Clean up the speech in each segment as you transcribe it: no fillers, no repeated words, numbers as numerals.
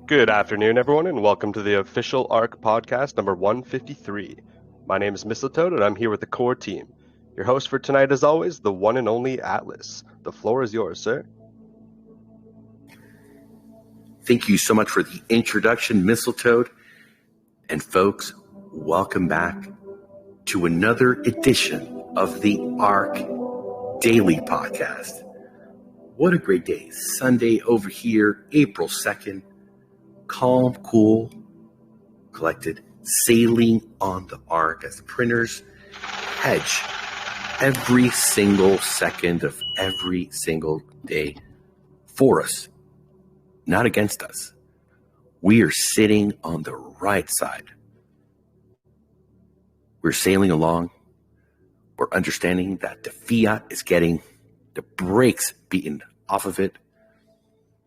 Good afternoon, everyone, and welcome to the official ARK Podcast number 153. My name is Mistletoe, and I'm here with the core team. Your host for tonight, as always, the one and only Atlas. The floor is yours, sir. Thank you so much for the introduction, Mistletoe. And folks, welcome back to another edition of the ARK Daily Podcast. What a great day. Sunday over here, April 2nd. Calm, cool, collected, sailing on the ARK as the printers hedge every single second of every single day for us, not against us. We are sitting on the right side. We're sailing along. We're understanding that the fiat is getting the brakes beaten off of it.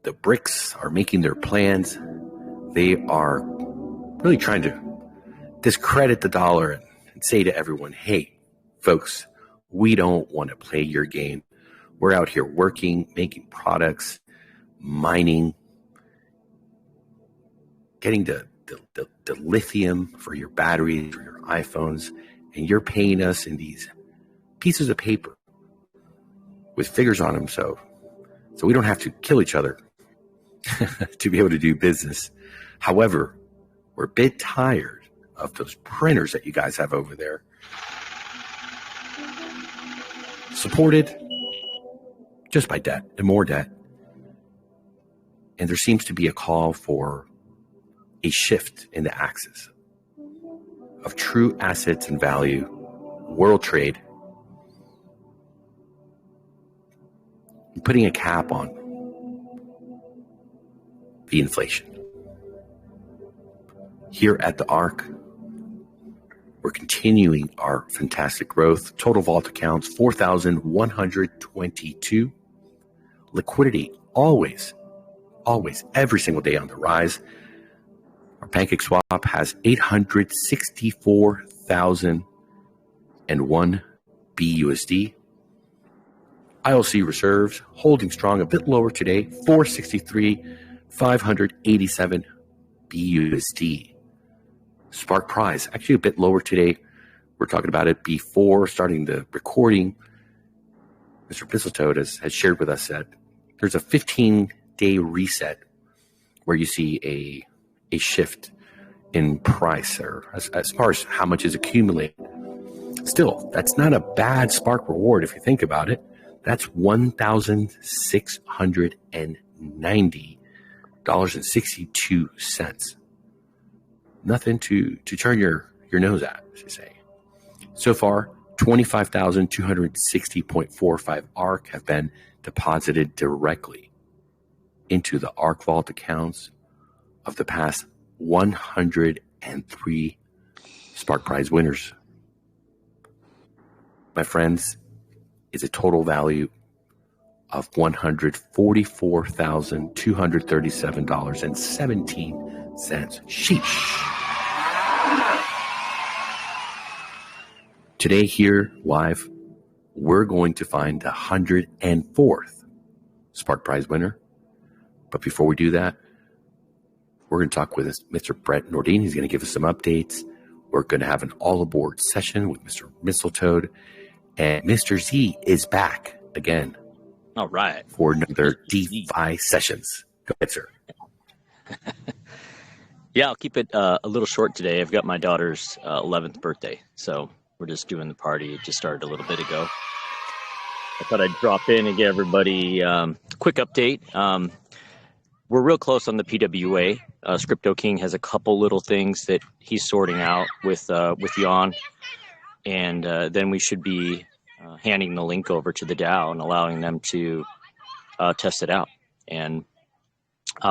The bricks are making their plans. They are really trying to discredit the dollar and say to everyone, hey, folks, we don't want to play your game. We're out here working, making products, mining, getting the lithium for your batteries, for your iPhones, and you're paying us in these pieces of paper with figures on them so we don't have to kill each other to be able to do business. However, we're a bit tired of those printers that you guys have over there. Supported just by debt and more debt. And there seems to be a call for a shift in the axis of true assets and value, world trade, and putting a cap on the inflation. Here at the ARK, we're continuing our fantastic growth. Total vault accounts, 4,122. Liquidity, always, every single day on the rise. Our Pancake Swap has 864,001 BUSD. ILC reserves holding strong, a bit lower today, 463,587 BUSD. Spark price, actually a bit lower today. We're talking about it before starting the recording. Mr. Mistletoe has shared with us that there's a 15-day reset where you see a shift in price, or as far as how much is accumulated. Still, that's not a bad Spark reward if you think about it. That's $1,690.62. Nothing to turn your nose at, as you say. So far, 25,260.45 ARK have been deposited directly into the ARK Vault accounts of the past 103 Spark Prize winners. My friends, is a total value of $144,237.17. Sheesh. Today here live, we're going to find the 104th Spark Prize winner. But before we do that, we're going to talk with Mr. Brett Nordine. He's going to give us some updates. We're going to have an all-aboard session with Mr. Mistletoe. And Mr. Z is back again. All right. For another DeFi sessions. Go ahead, sir. Yeah, I'll keep it a little short today. I've got my daughter's 11th birthday, so we're just doing the party. It just started a little bit ago. I thought I'd drop in and give everybody a quick update. We're real close on the PWA. Scripto King has a couple little things that he's sorting out with Jan, and then we should be handing the link over to the DAO and allowing them to test it out. And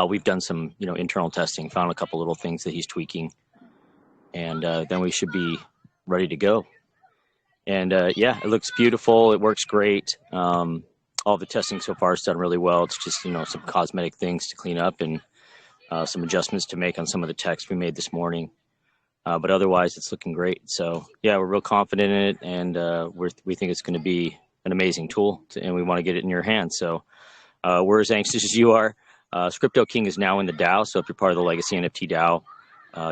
we've done some, internal testing, found a couple little things that he's tweaking, and then we should be ready to go. And yeah, it looks beautiful. It works great. All the testing so far has done really well. It's just, some cosmetic things to clean up and some adjustments to make on some of the text we made this morning. But otherwise, it's looking great. So yeah, we're real confident in it, and we think it's going to be an amazing tool, and we want to get it in your hands. So we're as anxious as you are. Scripto King is now in the DAO, so if you're part of the Legacy NFT DAO,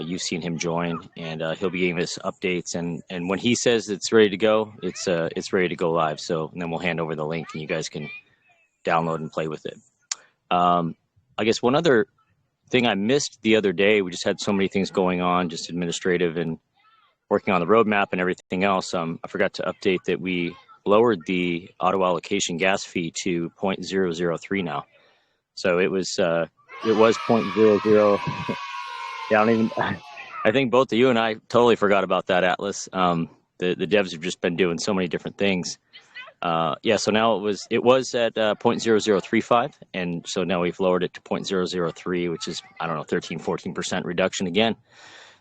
you've seen him join, and he'll be giving us updates. And when he says it's ready to go, it's ready to go live. So and then we'll hand over the link, and you guys can download and play with it. I guess one other thing I missed the other day, we just had so many things going on, just administrative and working on the roadmap and everything else. I forgot to update that we lowered the auto allocation gas fee to 0.003 now. So it was 0.00. Yeah, I think both of you and I totally forgot about that, Atlas. The devs have just been doing so many different things. So now it was at 0.0035, and so now we've lowered it to 0.003, which is, 13-14% reduction again.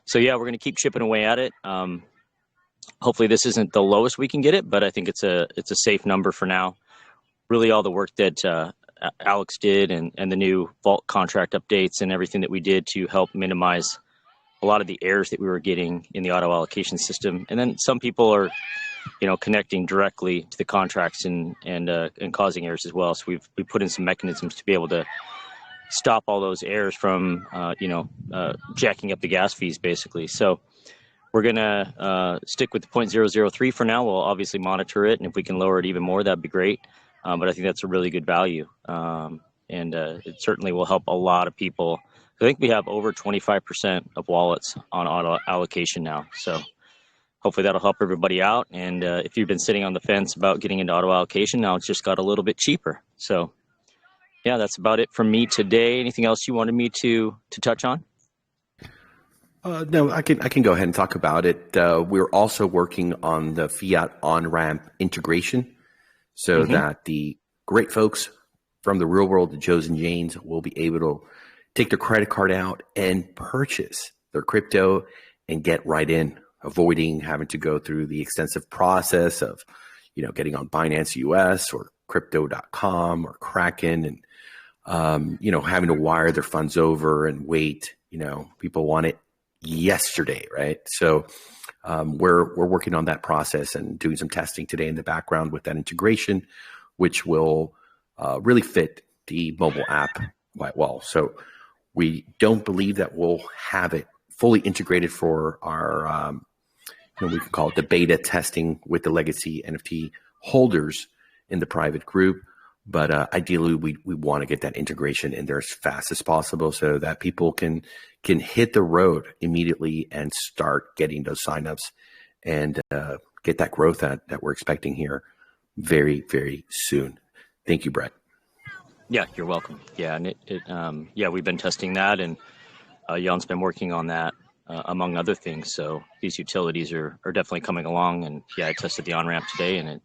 So yeah, we're going to keep chipping away at it. Hopefully this isn't the lowest we can get it, but I think it's a safe number for now. Really, all the work that Alex did and the new vault contract updates and everything that we did to help minimize a lot of the errors that we were getting in the auto allocation system. And then some people are, connecting directly to the contracts and causing errors as well. So we put in some mechanisms to be able to stop all those errors from, jacking up the gas fees, basically. So we're going to stick with the 0.003 for now. We'll obviously monitor it, and if we can lower it even more, that'd be great. But I think that's a really good value, and it certainly will help a lot of people. I think we have over 25% of wallets on auto allocation now. So hopefully that'll help everybody out. And if you've been sitting on the fence about getting into auto allocation, now it's just got a little bit cheaper. So yeah, that's about it from me today. Anything else you wanted me to touch on? No, I can go ahead and talk about it. We're also working on the fiat on-ramp integration so that the great folks from the real world, the Joes and Janes, will be able to take their credit card out and purchase their crypto and get right in, avoiding having to go through the extensive process of, getting on Binance US or crypto.com or Kraken and, having to wire their funds over and wait. People want it yesterday, right? So we're working on that process and doing some testing today in the background with that integration, which will really fit the mobile app quite well. So we don't believe that we'll have it fully integrated for our, we can call it the beta testing with the legacy NFT holders in the private group. But ideally, we want to get that integration in there as fast as possible so that people can hit the road immediately and start getting those signups and get that growth that we're expecting here very, very soon. Thank you, Brett. Yeah, you're welcome. Yeah, and we've been testing that, and Jan's been working on that among other things. So these utilities are definitely coming along. And yeah, I tested the on-ramp today, and it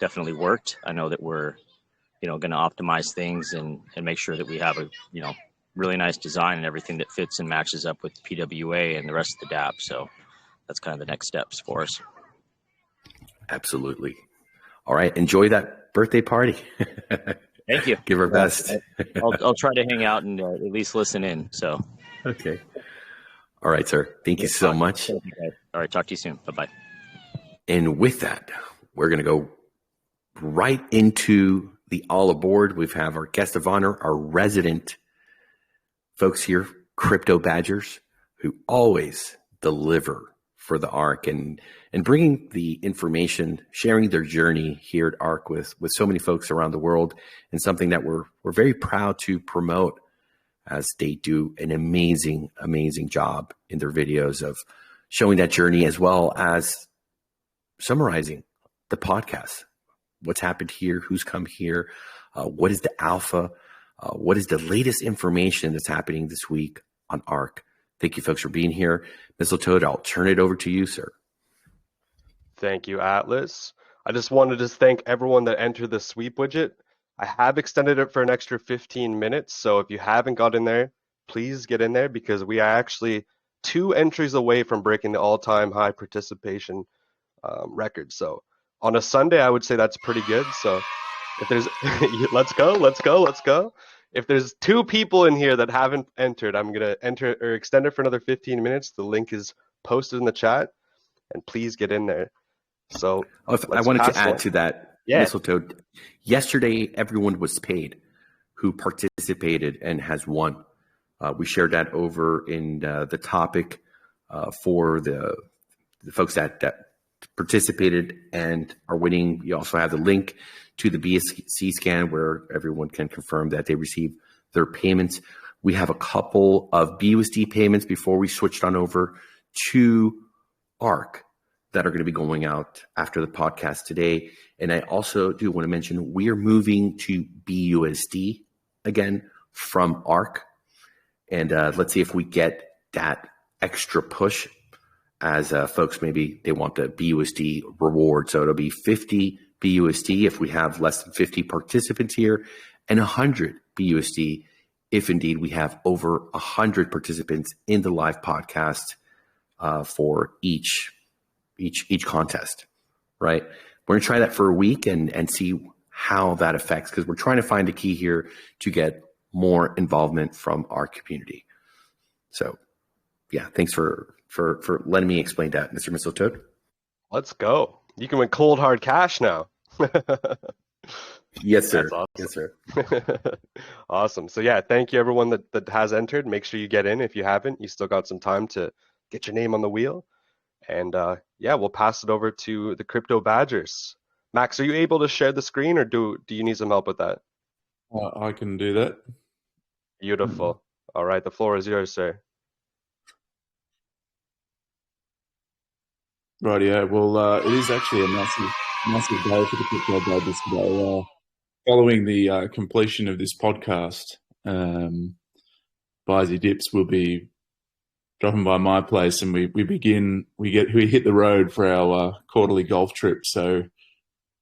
definitely worked. I know that we're going to optimize things and make sure that we have a, really nice design and everything that fits and matches up with PWA and the rest of the DApp. So that's kind of the next steps for us. Absolutely. All right. Enjoy that birthday party. Thank you. Give our best. I'll try to hang out and at least listen in. So. Okay. All right, sir. Thank you so much. All right. Talk to you soon. Bye-bye. And with that, we're going to go right into the all aboard. We have our guest of honor, our resident folks here, Crypto Badgers, who always deliver for the ARK and bringing the information, sharing their journey here at ARK with so many folks around the world, and something that we're very proud to promote, as they do an amazing, amazing job in their videos of showing that journey as well as summarizing the podcast. What's happened here, who's come here, what is the alpha, what is the latest information that's happening this week on ARK. Thank you, folks, for being here. Mistletoe, I'll turn it over to you, sir. Thank you, Atlas. I just wanted to thank everyone that entered the sweep widget. I have extended it for an extra 15 minutes, so if you haven't got in there, please get in there, because we are actually 2 entries away from breaking the all-time high participation record. So on a Sunday, I would say that's pretty good. So if there's, let's go. If there's 2 people in here that haven't entered, I'm going to enter or extend it for another 15 minutes. The link is posted in the chat, and please get in there. So I wanted to add to that, yeah. Mistletoe. Yesterday, everyone was paid who participated and has won. We shared that over in the topic for the folks that participated and are winning. You also have the link to the BSC scan where everyone can confirm that they receive their payments. We have a couple of BUSD payments before we switched on over to ARK that are going to be going out after the podcast today. And I also do want to mention we are moving to BUSD again from ARK. And let's see if we get that extra push as folks, maybe they want the BUSD reward. So it'll be 50 BUSD if we have less than 50 participants here, and 100 BUSD if indeed we have over 100 participants in the live podcast for each contest, right? We're gonna try that for a week and see how that affects, because we're trying to find a key here to get more involvement from our community. So yeah, thanks for letting me explain that, Mr. Mistletoe. Let's go. You can win cold hard cash now. Yes, sir. Awesome. Yes, sir. Awesome. So yeah, thank you everyone that has entered. Make sure you get in. If you haven't, you still got some time to get your name on the wheel. And yeah, we'll pass it over to the Crypto Badgers. Max, are you able to share the screen, or do you need some help with that? I can do that. Beautiful. All right, the floor is yours, sir. Rightio. Well, it is actually a massive day for the Crypto Badgers today. Following the completion of this podcast, Bizy Dips will be dropping by my place, and we hit the road for our quarterly golf trip. So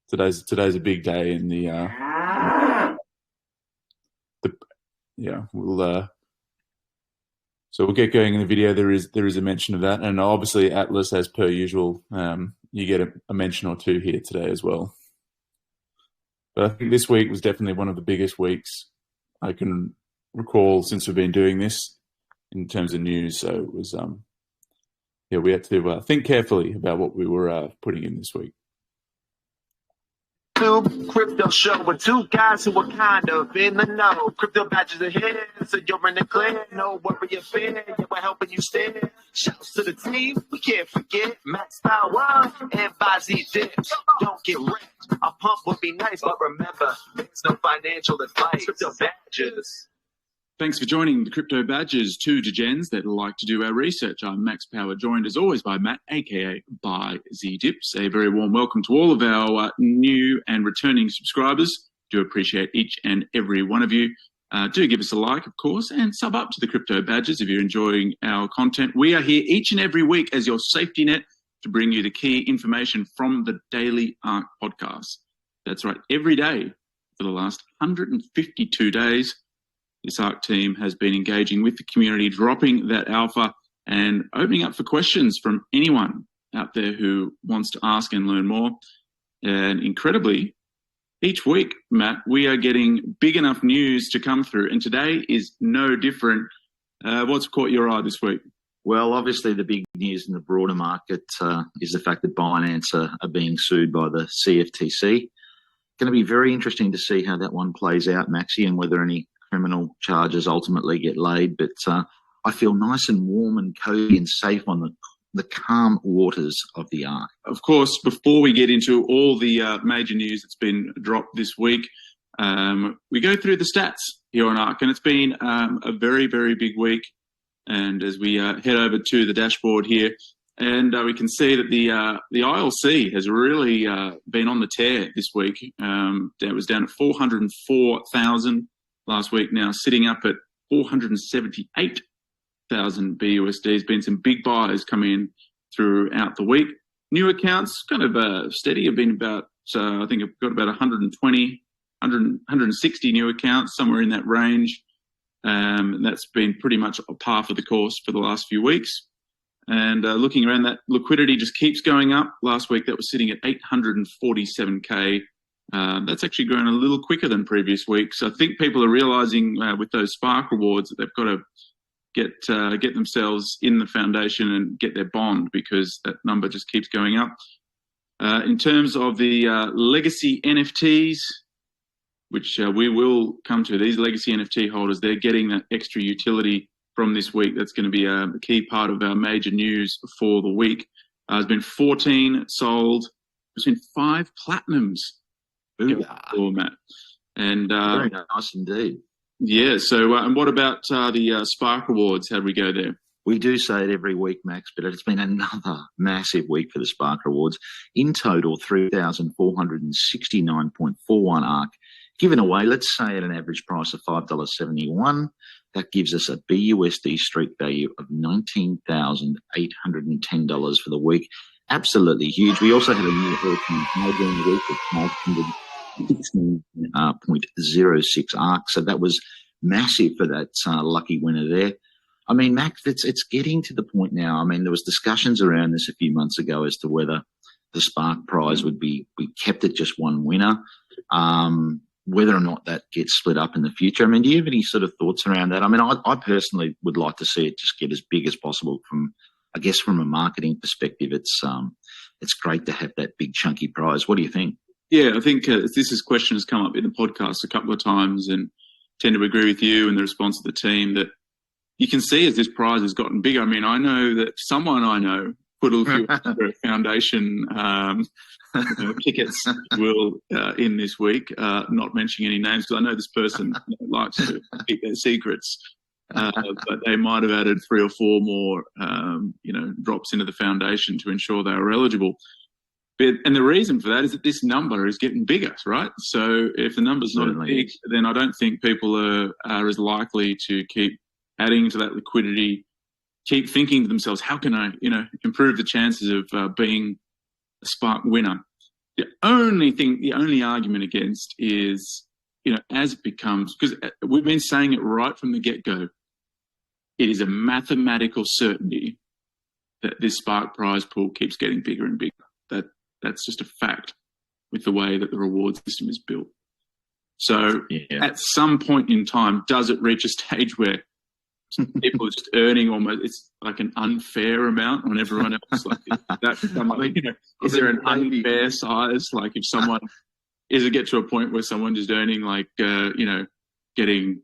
today's a big day in so we'll get going in the video. There is a mention of that, and obviously Atlas, as per usual, you get a mention or two here today as well. But I think this week was definitely one of the biggest weeks I can recall since we've been doing this in terms of news. So it was, we had to think carefully about what we were putting in this week. Crypto show with two guys who are kind of in the know. Crypto Badgers ahead, so you're in the clear. No worry or fear, yeah, we're helping you steer. Shouts to the team, we can't forget Max Power and Bizy Dips. Don't get wrecked. A pump would be nice, but remember, it's no financial advice. Crypto Badgers. Thanks for joining the Crypto Badgers, two degens that like to do our research. I'm Max Power, joined as always by Matt, aka Bizy Dips. A very warm welcome to all of our new and returning subscribers. Do appreciate each and every one of you. Do give us a like, of course, and sub up to the Crypto Badgers if you're enjoying our content. We are here each and every week as your safety net to bring you the key information from the daily ARK podcast. That's right, every day for the last 152 days. This ARK team has been engaging with the community, dropping that alpha and opening up for questions from anyone out there who wants to ask and learn more. And incredibly, each week, Matt, we are getting big enough news to come through. And today is no different. What's caught your eye this week? Well, obviously the big news in the broader market is the fact that Binance are being sued by the CFTC. Going to be very interesting to see how that one plays out, Maxi, and whether any criminal charges ultimately get laid. But I feel nice and warm and cozy and safe on the calm waters of the ARK. Of course, before we get into all the major news that's been dropped this week, we go through the stats here on ARK, and it's been a very, very big week. And as we head over to the dashboard here, and we can see that the ILC has really been on the tear this week. It was down at 404,000 last week, now sitting up at 478,000 BUSD. There's been some big buys coming in throughout the week. New accounts kind of steady. Have been about, I think I've got about 160 new accounts, somewhere in that range. And that's been pretty much a par for the course for the last few weeks. And looking around, that liquidity just keeps going up. Last week that was sitting at 847K. That's actually grown a little quicker than previous weeks. I think people are realizing with those Spark rewards that they've got to get themselves in the foundation and get their bond, because that number just keeps going up. In terms of the legacy NFTs, which we will come to. These legacy NFT holders, they're getting that extra utility from this week. That's going to be a key part of our major news for the week. There's been 14 sold. There's been 5 platinums. Matt. And very nice indeed. Yeah. So, and what about the Spark Awards? How'd we go there? We do say it every week, Max, but it's been another massive week for the Spark Awards. In total, 3,469.41 ARK given away, let's say at an average price of $5.71. That gives us a BUSD street value of $19,810 for the week. Absolutely huge. We also had a new all-time high during the week of 516.06 ARK. So that was massive for that lucky winner there. I mean, Max, it's getting to the point now. I mean, there was discussions around this a few months ago as to whether the Spark prize would be kept at just one winner, whether or not that gets split up in the future. I mean, do you have any sort of thoughts around that? I mean, I personally would like to see it just get as big as possible from a marketing perspective. It's great to have that big chunky prize. What do you think? Yeah, I think this question has come up in the podcast a couple of times, and tend to agree with you and the response of the team that you can see as this prize has gotten bigger. I mean, I know that someone I know put a few extra foundation tickets will in this week, not mentioning any names because I know this person likes to keep their secrets. But they might have added 3 or 4 more, drops into the foundation to ensure they were eligible. And the reason for that is that this number is getting bigger, right? So if the number's not big, then I don't think people are as likely to keep adding to that liquidity, keep thinking to themselves, how can I, improve the chances of being a Spark winner? The only argument against is, as it becomes, because we've been saying it right from the get-go, it is a mathematical certainty that this Spark prize pool keeps getting bigger and bigger. That's just a fact with the way that the reward system is built. So at some point in time, does it reach a stage where people are just earning almost, it's like an unfair amount on everyone else? Like is there an unfair size? Like if someone, is it get to a point where someone just earning getting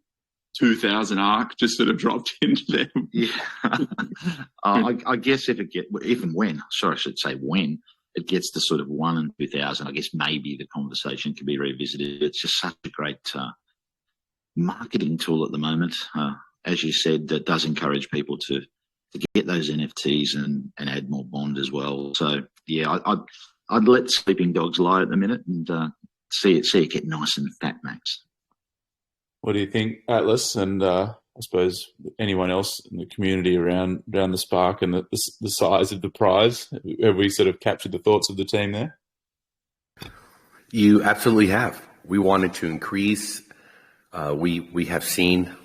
2,000 ARK just sort of dropped into them? Yeah. I guess when it gets to sort of 1 in 2,000, I guess maybe the conversation can be revisited. It's just such a great marketing tool at the moment. As you said, that does encourage people to get those NFTs and add more bond as well. So, yeah, I'd let sleeping dogs lie at the minute and see it get nice and fat, Max. What do you think, Atlas, and I suppose anyone else in the community around the Spark and the size of the prize? Have we sort of captured the thoughts of the team there? You absolutely have. We wanted to increase. We have seen,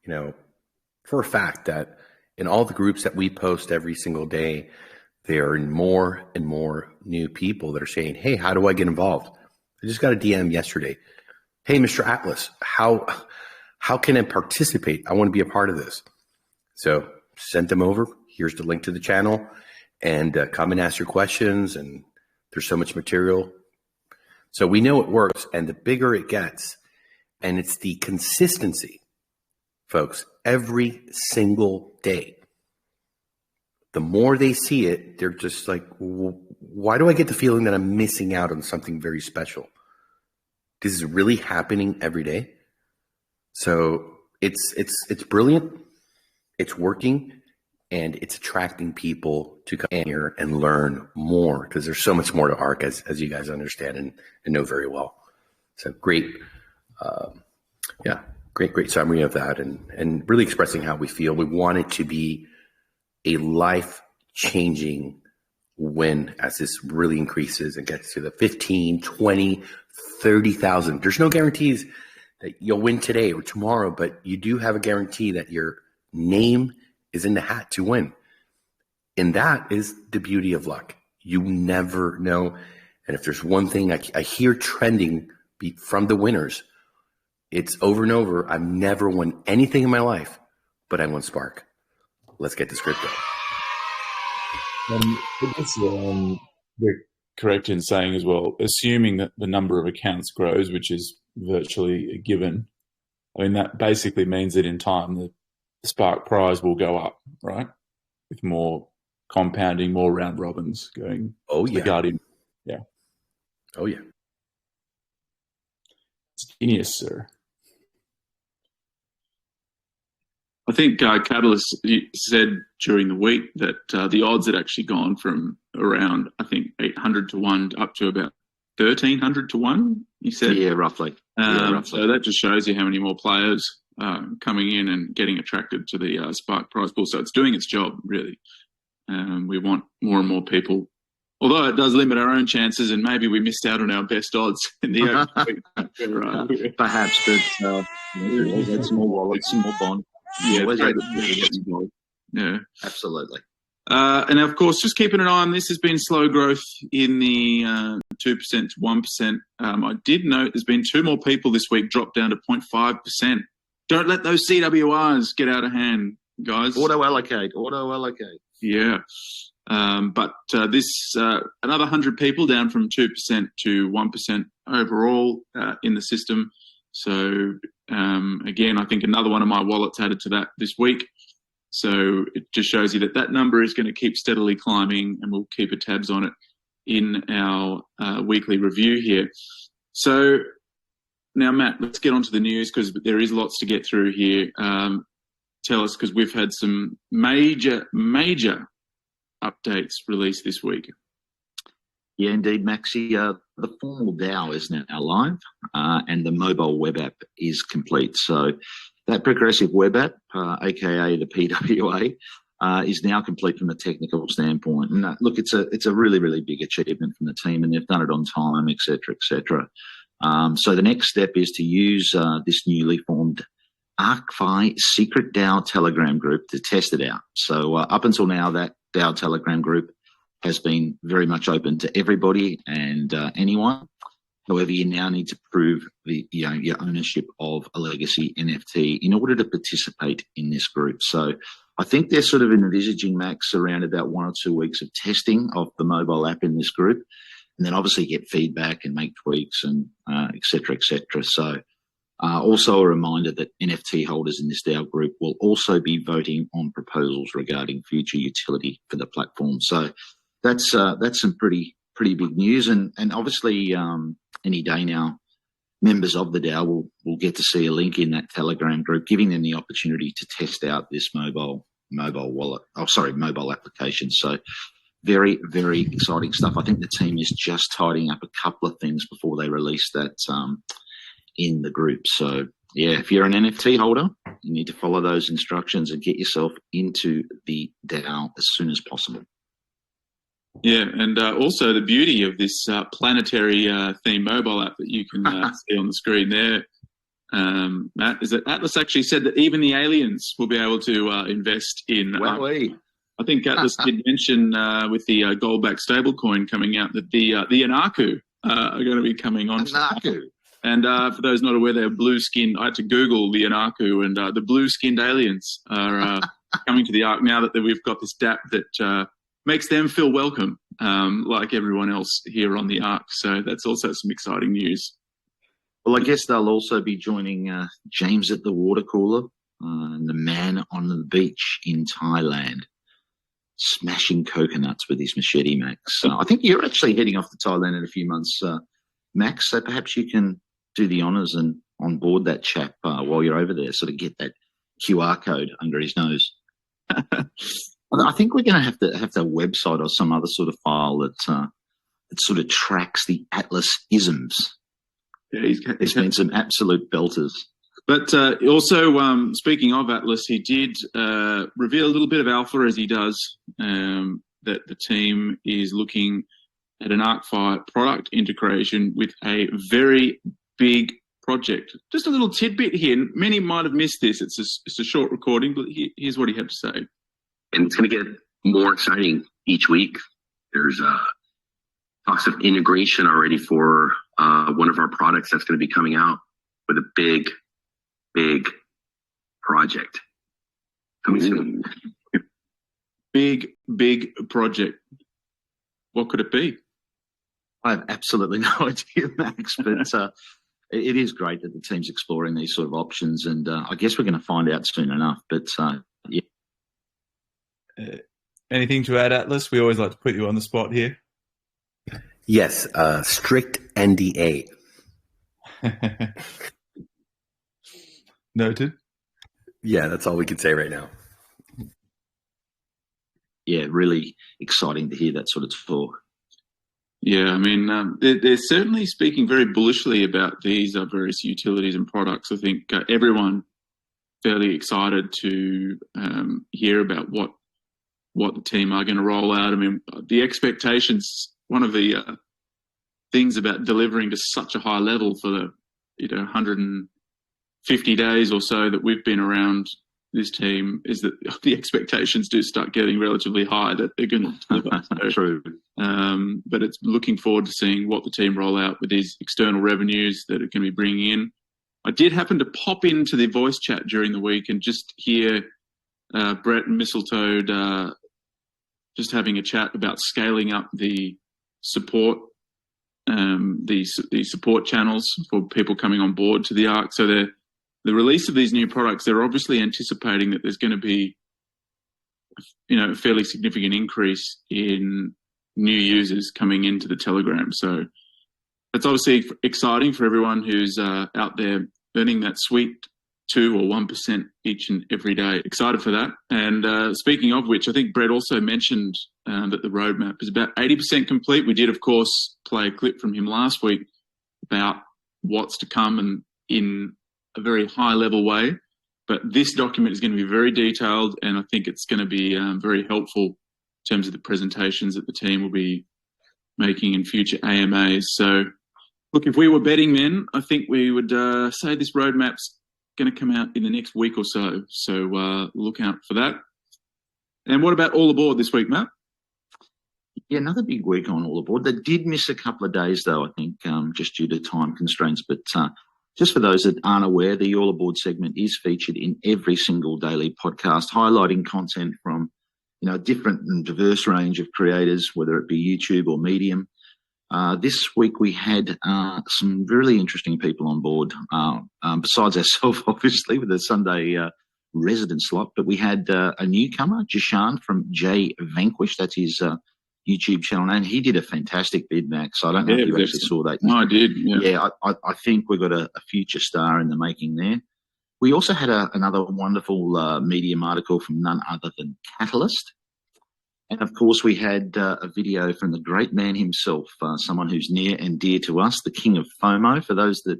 for a fact that in all the groups that we post every single day, there are more and more new people that are saying, hey, how do I get involved? I just got a DM yesterday. Hey, Mr. Atlas, how can I participate? I want to be a part of this. So send them over. Here's the link to the channel, and come and ask your questions. And there's so much material. So we know it works, and the bigger it gets, and it's the consistency, folks, every single day. The more they see it, they're just like, why do I get the feeling that I'm missing out on something very special? This is really happening every day. So it's brilliant. It's working, and it's attracting people to come in here and learn more, because there's so much more to ARK, as you guys understand and know very well. So great, great summary of that, and really expressing how we feel. We want it to be a life-changing win as this really increases and gets to the 15, 20, 30,000. There's no guarantees that you'll win today or tomorrow, but you do have a guarantee that your name is in the hat to win. And that is the beauty of luck. You never know. And if there's one thing I hear trending from the winners, it's over and over. I've never won anything in my life, but I won Spark. Let's get this crypto. I guess you're correct in saying as well, assuming that the number of accounts grows, which is virtually a given, I mean, that basically means that in time the Spark prize will go up, right? With more compounding, more round robins going to the Guardian. Yeah. Oh, yeah. It's genius, sir. I think Catalyst said during the week that the odds had actually gone from around, I think, 800 to 1 up to about 1,300 to 1, he said. Yeah, roughly. So that just shows you how many more players coming in and getting attracted to the Spark prize pool. So it's doing its job, really. We want more and more people, although it does limit our own chances, and maybe we missed out on our best odds in the open. Perhaps, but it's more wallets, some more bond. Yeah, absolutely. And of course, just keeping an eye on this, has been slow growth in the 2% to 1%. I did note there's been 2 more people this week drop down to 0.5%. Don't let those CWRs get out of hand, guys. Auto allocate. Yeah. But this, another 100 people down from 2% to 1% overall in the system. So, again, I think another one of my wallets added to that this week. So it just shows you that that number is going to keep steadily climbing, and we'll keep a tabs on it in our weekly review here. So now, Matt, let's get on to the news, because there is lots to get through here. Tell us, because we've had some major updates released this week. Yeah, indeed, Maxi. The formal DAO is now live, and the mobile web app is complete. So that progressive web app, aka the PWA, is now complete from a technical standpoint. And look, it's a really, really big achievement from the team, and they've done it on time, et cetera, et cetera. So the next step is to use this newly formed Arkfi secret DAO Telegram group to test it out. So up until now, that DAO Telegram group has been very much open to everybody and anyone. However, you now need to prove your ownership of a legacy NFT in order to participate in this group. So I think they're sort of envisaging, Max, around about 1 or 2 weeks of testing of the mobile app in this group, and then obviously get feedback and make tweaks and et cetera, et cetera. So also a reminder that NFT holders in this DAO group will also be voting on proposals regarding future utility for the platform. So that's some pretty big news, and obviously any day now, members of the DAO will get to see a link in that Telegram group, giving them the opportunity to test out this mobile application. So very, very exciting stuff. I think the team is just tidying up a couple of things before they release that in the group. So yeah, if you're an NFT holder, you need to follow those instructions and get yourself into the DAO as soon as possible. Yeah, and also the beauty of this planetary theme mobile app that you can see on the screen there, Matt, is that Atlas actually said that even the aliens will be able to invest in. I think Atlas did mention with the gold-backed stablecoin coming out that the Anaku are going to be coming on. Anaku. And for those not aware, they're blue-skinned. I had to Google the Anaku, and the blue-skinned aliens are coming to the ARK now that we've got this DApp that makes them feel welcome, like everyone else here on the ARK. So that's also some exciting news. Well, I guess they'll also be joining James at the water cooler and the man on the beach in Thailand, smashing coconuts with his machete, Max. I think you're actually heading off to Thailand in a few months, Max, so perhaps you can do the honours and onboard that chap while you're over there, sort of get that QR code under his nose. I think we're going to have the website or some other sort of file that sort of tracks the Atlas isms. Yeah, there's been some absolute belters. But also, speaking of Atlas, he did reveal a little bit of alpha, as he does, that the team is looking at an Arkfi product integration with a very big project. Just a little tidbit here. Many might have missed this. It's a short recording, but here's what he had to say. And it's going to get more exciting each week. There's talks of integration already for one of our products that's going to be coming out with a big project coming soon. Big project. What could it be? I have absolutely no idea, Max, but it is great that the team's exploring these sort of options, and I guess we're going to find out soon enough. But yeah. Anything to add, Atlas? We always like to put you on the spot here. Yes, strict NDA. Noted. Yeah, that's all we can say right now. Yeah, really exciting to hear that sort of talk. Yeah, I mean, they're certainly speaking very bullishly about these various utilities and products. I think everyone fairly excited to hear about what the team are going to roll out. I mean, the expectations, one of the things about delivering to such a high level for the 150 days or so that we've been around this team is that the expectations do start getting relatively high that they're going to deliver. True. But it's looking forward to seeing what the team roll out with these external revenues that are going to be bringing in. I did happen to pop into the voice chat during the week and just hear Brett and Mistletoe just having a chat about scaling up the support, the support channels for people coming on board to the ARK. So the release of these new products, they're obviously anticipating that there's going to be, a fairly significant increase in new users coming into the Telegram. So it's obviously exciting for everyone who's out there earning that sweet 2 or 1% each and every day. Excited for that. And speaking of which, I think Brett also mentioned that the roadmap is about 80% complete. We did, of course, play a clip from him last week about what's to come and in a very high-level way. But this document is going to be very detailed, and I think it's going to be very helpful in terms of the presentations that the team will be making in future AMAs. So, look, if we were betting men, I think we would say this roadmap's going to come out in the next week or so. So look out for that. And what about All Aboard this week, Matt? Yeah, another big week on All Aboard. They did miss a couple of days, though, I think, just due to time constraints. But just for those that aren't aware, the All Aboard segment is featured in every single daily podcast, highlighting content from, a different and diverse range of creators, whether it be YouTube or Medium. This week we had some really interesting people on board, besides ourselves, obviously, with the Sunday resident slot. But we had a newcomer, Jishan from J Vanquish. That's his YouTube channel, and he did a fantastic bid, Max. I don't know if you actually saw that. No, I did. Yeah, I think we've got a future star in the making there. We also had another wonderful Medium article from none other than Catalyst. And, of course, we had a video from the great man himself, someone who's near and dear to us, the king of FOMO. For those that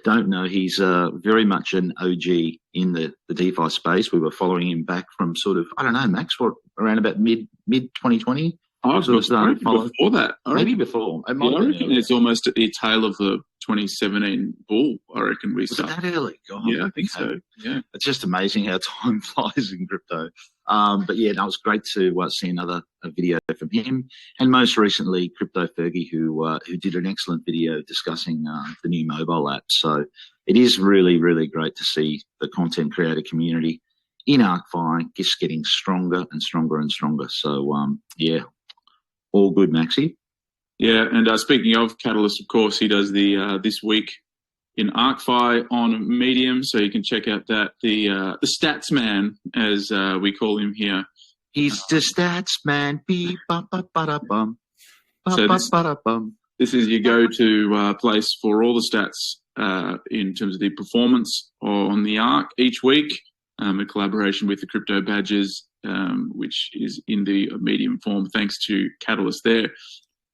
don't know, he's very much an OG in the DeFi space. We were following him back from sort of, I don't know, Max, around about mid-2020? I was before that. Maybe before. I reckon it's almost a tail of the 2017 bull. I reckon we started. Was that early? God, yeah, I think so. Yeah, it's just amazing how time flies in crypto. But yeah, it was great to see another video from him, and most recently, Crypto Fergie, who did an excellent video discussing the new mobile app. So it is really, really great to see the content creator community in Arkfi just getting stronger and stronger and stronger. So yeah. All good, Maxi. Yeah, and speaking of Catalyst, of course, he does the This Week in Arkfi on Medium, so you can check out that. The Stats Man, as we call him here. He's the Stats Man. This is your go-to place for all the stats in terms of the performance on the ARK each week, a collaboration with the Crypto Badges, which is in the Medium form, thanks to Catalyst there.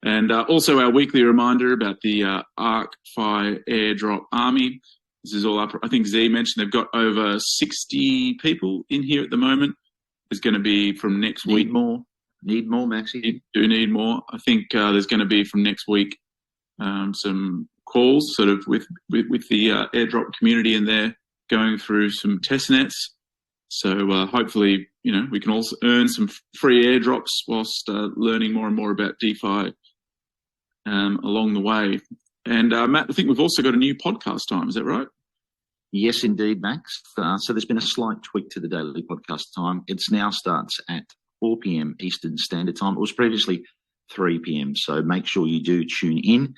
And also our weekly reminder about the Arkfi airdrop army. This is all up. I think Z mentioned they've got over 60 people in here at the moment. There's going to be from next week. Need more, Maxi? Do need more. I think there's going to be from next week some calls sort of with the airdrop community in there, going through some test nets. So hopefully, we can also earn some free airdrops whilst learning more and more about DeFi along the way. And Matt, I think we've also got a new podcast time. Is that right? Yes, indeed, Max. So there's been a slight tweak to the daily podcast time. It now starts at 4 p.m. Eastern Standard Time. It was previously 3 p.m. So make sure you do tune in.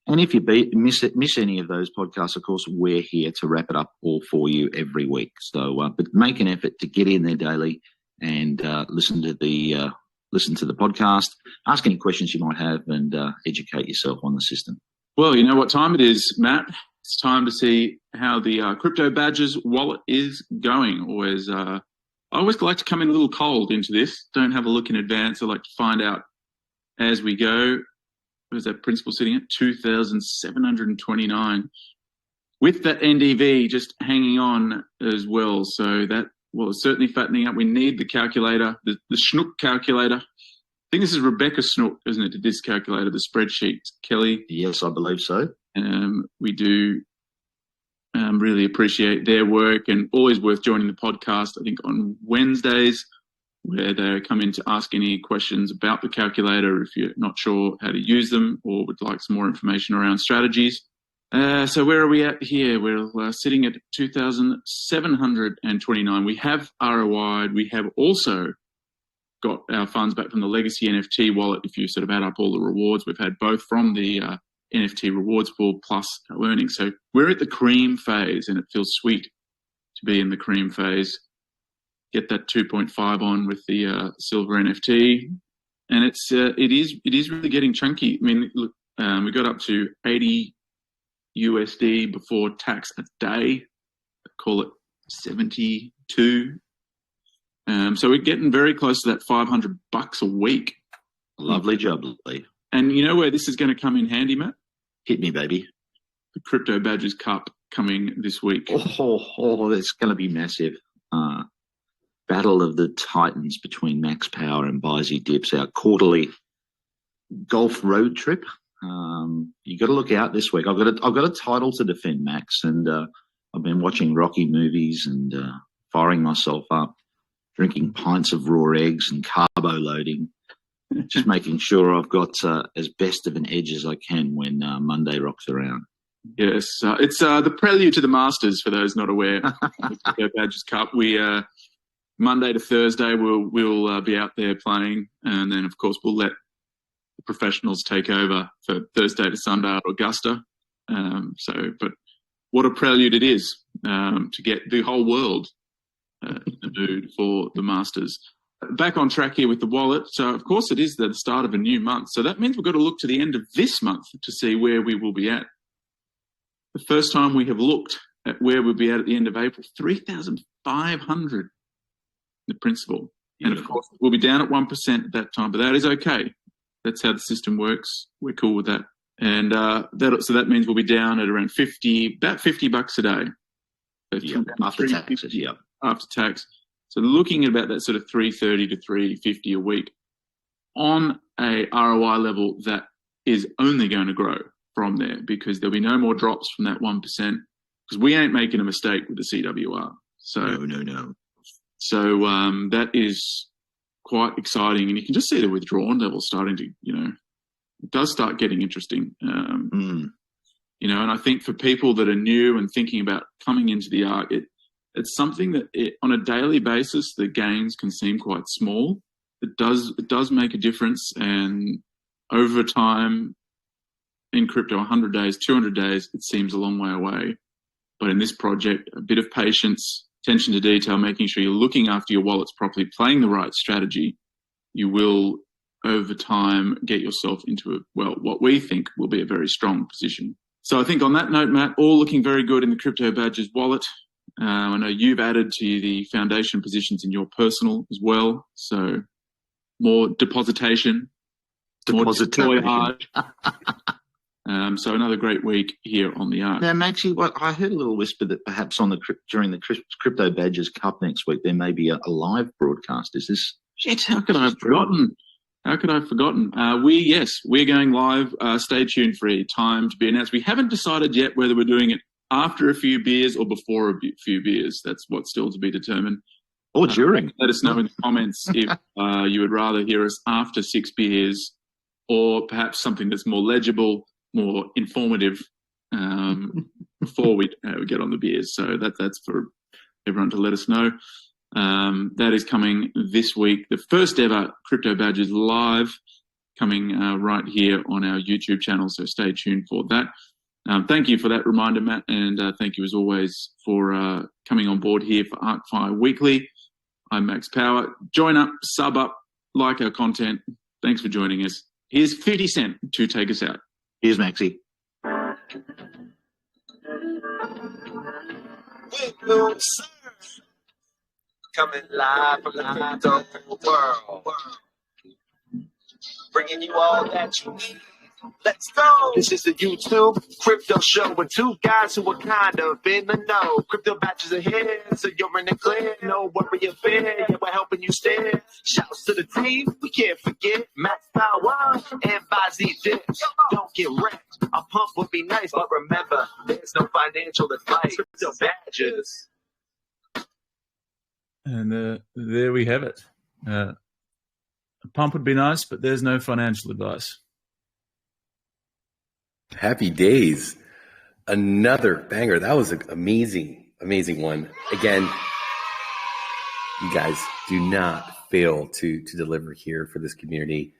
And if you miss any of those podcasts, of course, we're here to wrap it up all for you every week. So, but make an effort to get in there daily and listen to the podcast, ask any questions you might have, and educate yourself on the system. Well, you know what time it is, Matt. It's time to see how the Crypto Badgers wallet is going. I always like to come in a little cold into this. Don't have a look in advance. I like to find out as we go. Where's that principal sitting at? 2,729. With that NDV just hanging on as well. So that, well, it's certainly fattening up. We need the calculator, the Schnook calculator. I think this is Rebecca Snook, isn't it? This calculator, the spreadsheet, Kelly. Yes, I believe so. We do really appreciate their work, and always worth joining the podcast, I think, on Wednesdays, where they come in to ask any questions about the calculator if you're not sure how to use them or would like some more information around strategies. So where are we at here? We're sitting at 2,729. We have ROI'd. We have also got our funds back from the legacy NFT wallet. If you sort of add up all the rewards, we've had both from the NFT rewards pool plus our earnings. So we're at the cream phase, and it feels sweet to be in the cream phase. Get that 2.5 on with the silver NFT, and it is really getting chunky. I mean, look, we got up to 80 USD before tax a day. Call it 72. So we're getting very close to that $500 a week. Lovely job, Lee. And you know where this is going to come in handy, Matt? Hit me, baby. The Crypto Badgers Cup coming this week. Oh, that's going to be massive. Battle of the Titans between Max Power and Bizy Dips, our quarterly golf road trip. You got to look out this week. I've got a title to defend, Max, and I've been watching Rocky movies and firing myself up, drinking pints of raw eggs and carbo loading, just making sure I've got as best of an edge as I can when Monday rocks around. Yes, it's the prelude to the Masters for those not aware. The Badgers Cup. We Monday to Thursday we'll be out there playing, and then of course we'll let the professionals take over for Thursday to Sunday at Augusta. But what a prelude it is to get the whole world in the mood for the Masters. Back on track here with the wallet. So, of course, it is the start of a new month. So that means we've got to look to the end of this month to see where we will be at. The first time we have looked at where we'll be at the end of April, 3,500, the principal. And, of course, we'll be down at 1% at that time, but that is okay. That's how the system works. We're cool with that. And so that means we'll be down at around about $50 a day. So after taxes, yeah. After tax. So looking at about that sort of $330 to $350 a week on a ROI level that is only going to grow from there, because there'll be no more drops from that 1%, because we ain't making a mistake with the CWR. So No. So that is quite exciting, and you can just see the withdrawn level starting to, it does start getting interesting. And I think for people that are new and thinking about coming into the ARK, it's something that on a daily basis, the gains can seem quite small. It does make a difference, and over time in crypto, 100 days, 200 days, it seems a long way away. But in this project, a bit of patience, attention to detail, making sure you're looking after your wallets properly, playing the right strategy, you will, over time, get yourself into what we think will be a very strong position. So I think on that note, Matt, all looking very good in the Crypto Badgers wallet. I know you've added to the foundation positions in your personal as well. So more depositation. More hard. So another great week here on the ARK. Now, Maxie, I heard a little whisper that perhaps during the Crypto Badgers Cup next week, there may be a live broadcast. Is this? Shit, how could I have forgotten? We're going live. Stay tuned for a time to be announced. We haven't decided yet whether we're doing it after a few beers or before a few beers. That's what's still to be determined. Or during. Let us know in the comments if you would rather hear us after 6 beers, or perhaps something that's more legible, more informative before we get on the beers. So that's for everyone to let us know. That is coming this week. The first ever Crypto Badgers live. coming right here on our YouTube channel, so stay tuned for that. Thank you for that reminder, Matt, and thank you as always for coming on board here for Arkfi Weekly. I'm Max Power. Join up, sub up, like our content. Thanks for joining us. Here's 50 Cent to take us out. Here's Maxie. Coming live from the crypto world, bringing you all that you need. Let's go. This is the YouTube crypto show with two guys who are kind of in the know. Crypto batches ahead, so you're in the clear. No worry or fear, yeah, we're helping you steer. Shouts to the team, we can't forget Max Power and by Z Dips. Don't get wrecked. A pump would be nice, but remember, there's no financial advice. Crypto badges. And there we have it. A pump would be nice, but there's no financial advice. Happy days. Another banger. That was an amazing, amazing one. Again, you guys do not fail to deliver here for this community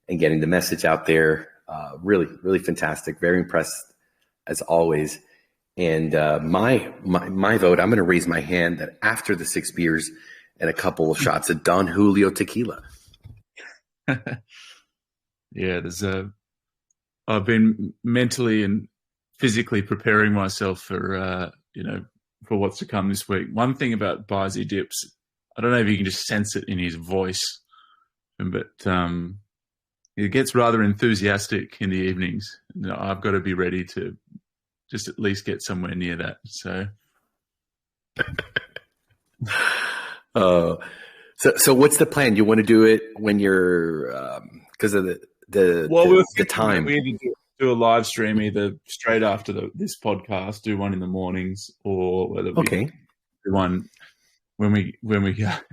and getting the message out there. Really, really fantastic. Very impressed as always. And my vote, I'm going to raise my hand that after the 6 beers and a couple of shots of Don Julio tequila. Yeah, I've been mentally and physically preparing myself for for what's to come this week. One thing about Barzy Dips, I don't know if you can just sense it in his voice, but he gets rather enthusiastic in the evenings. I've got to be ready to just at least get somewhere near that. So, so what's the plan? You want to do it when you're because of the time? We either do a live stream either straight after this podcast, do one in the mornings, or whether we do one when we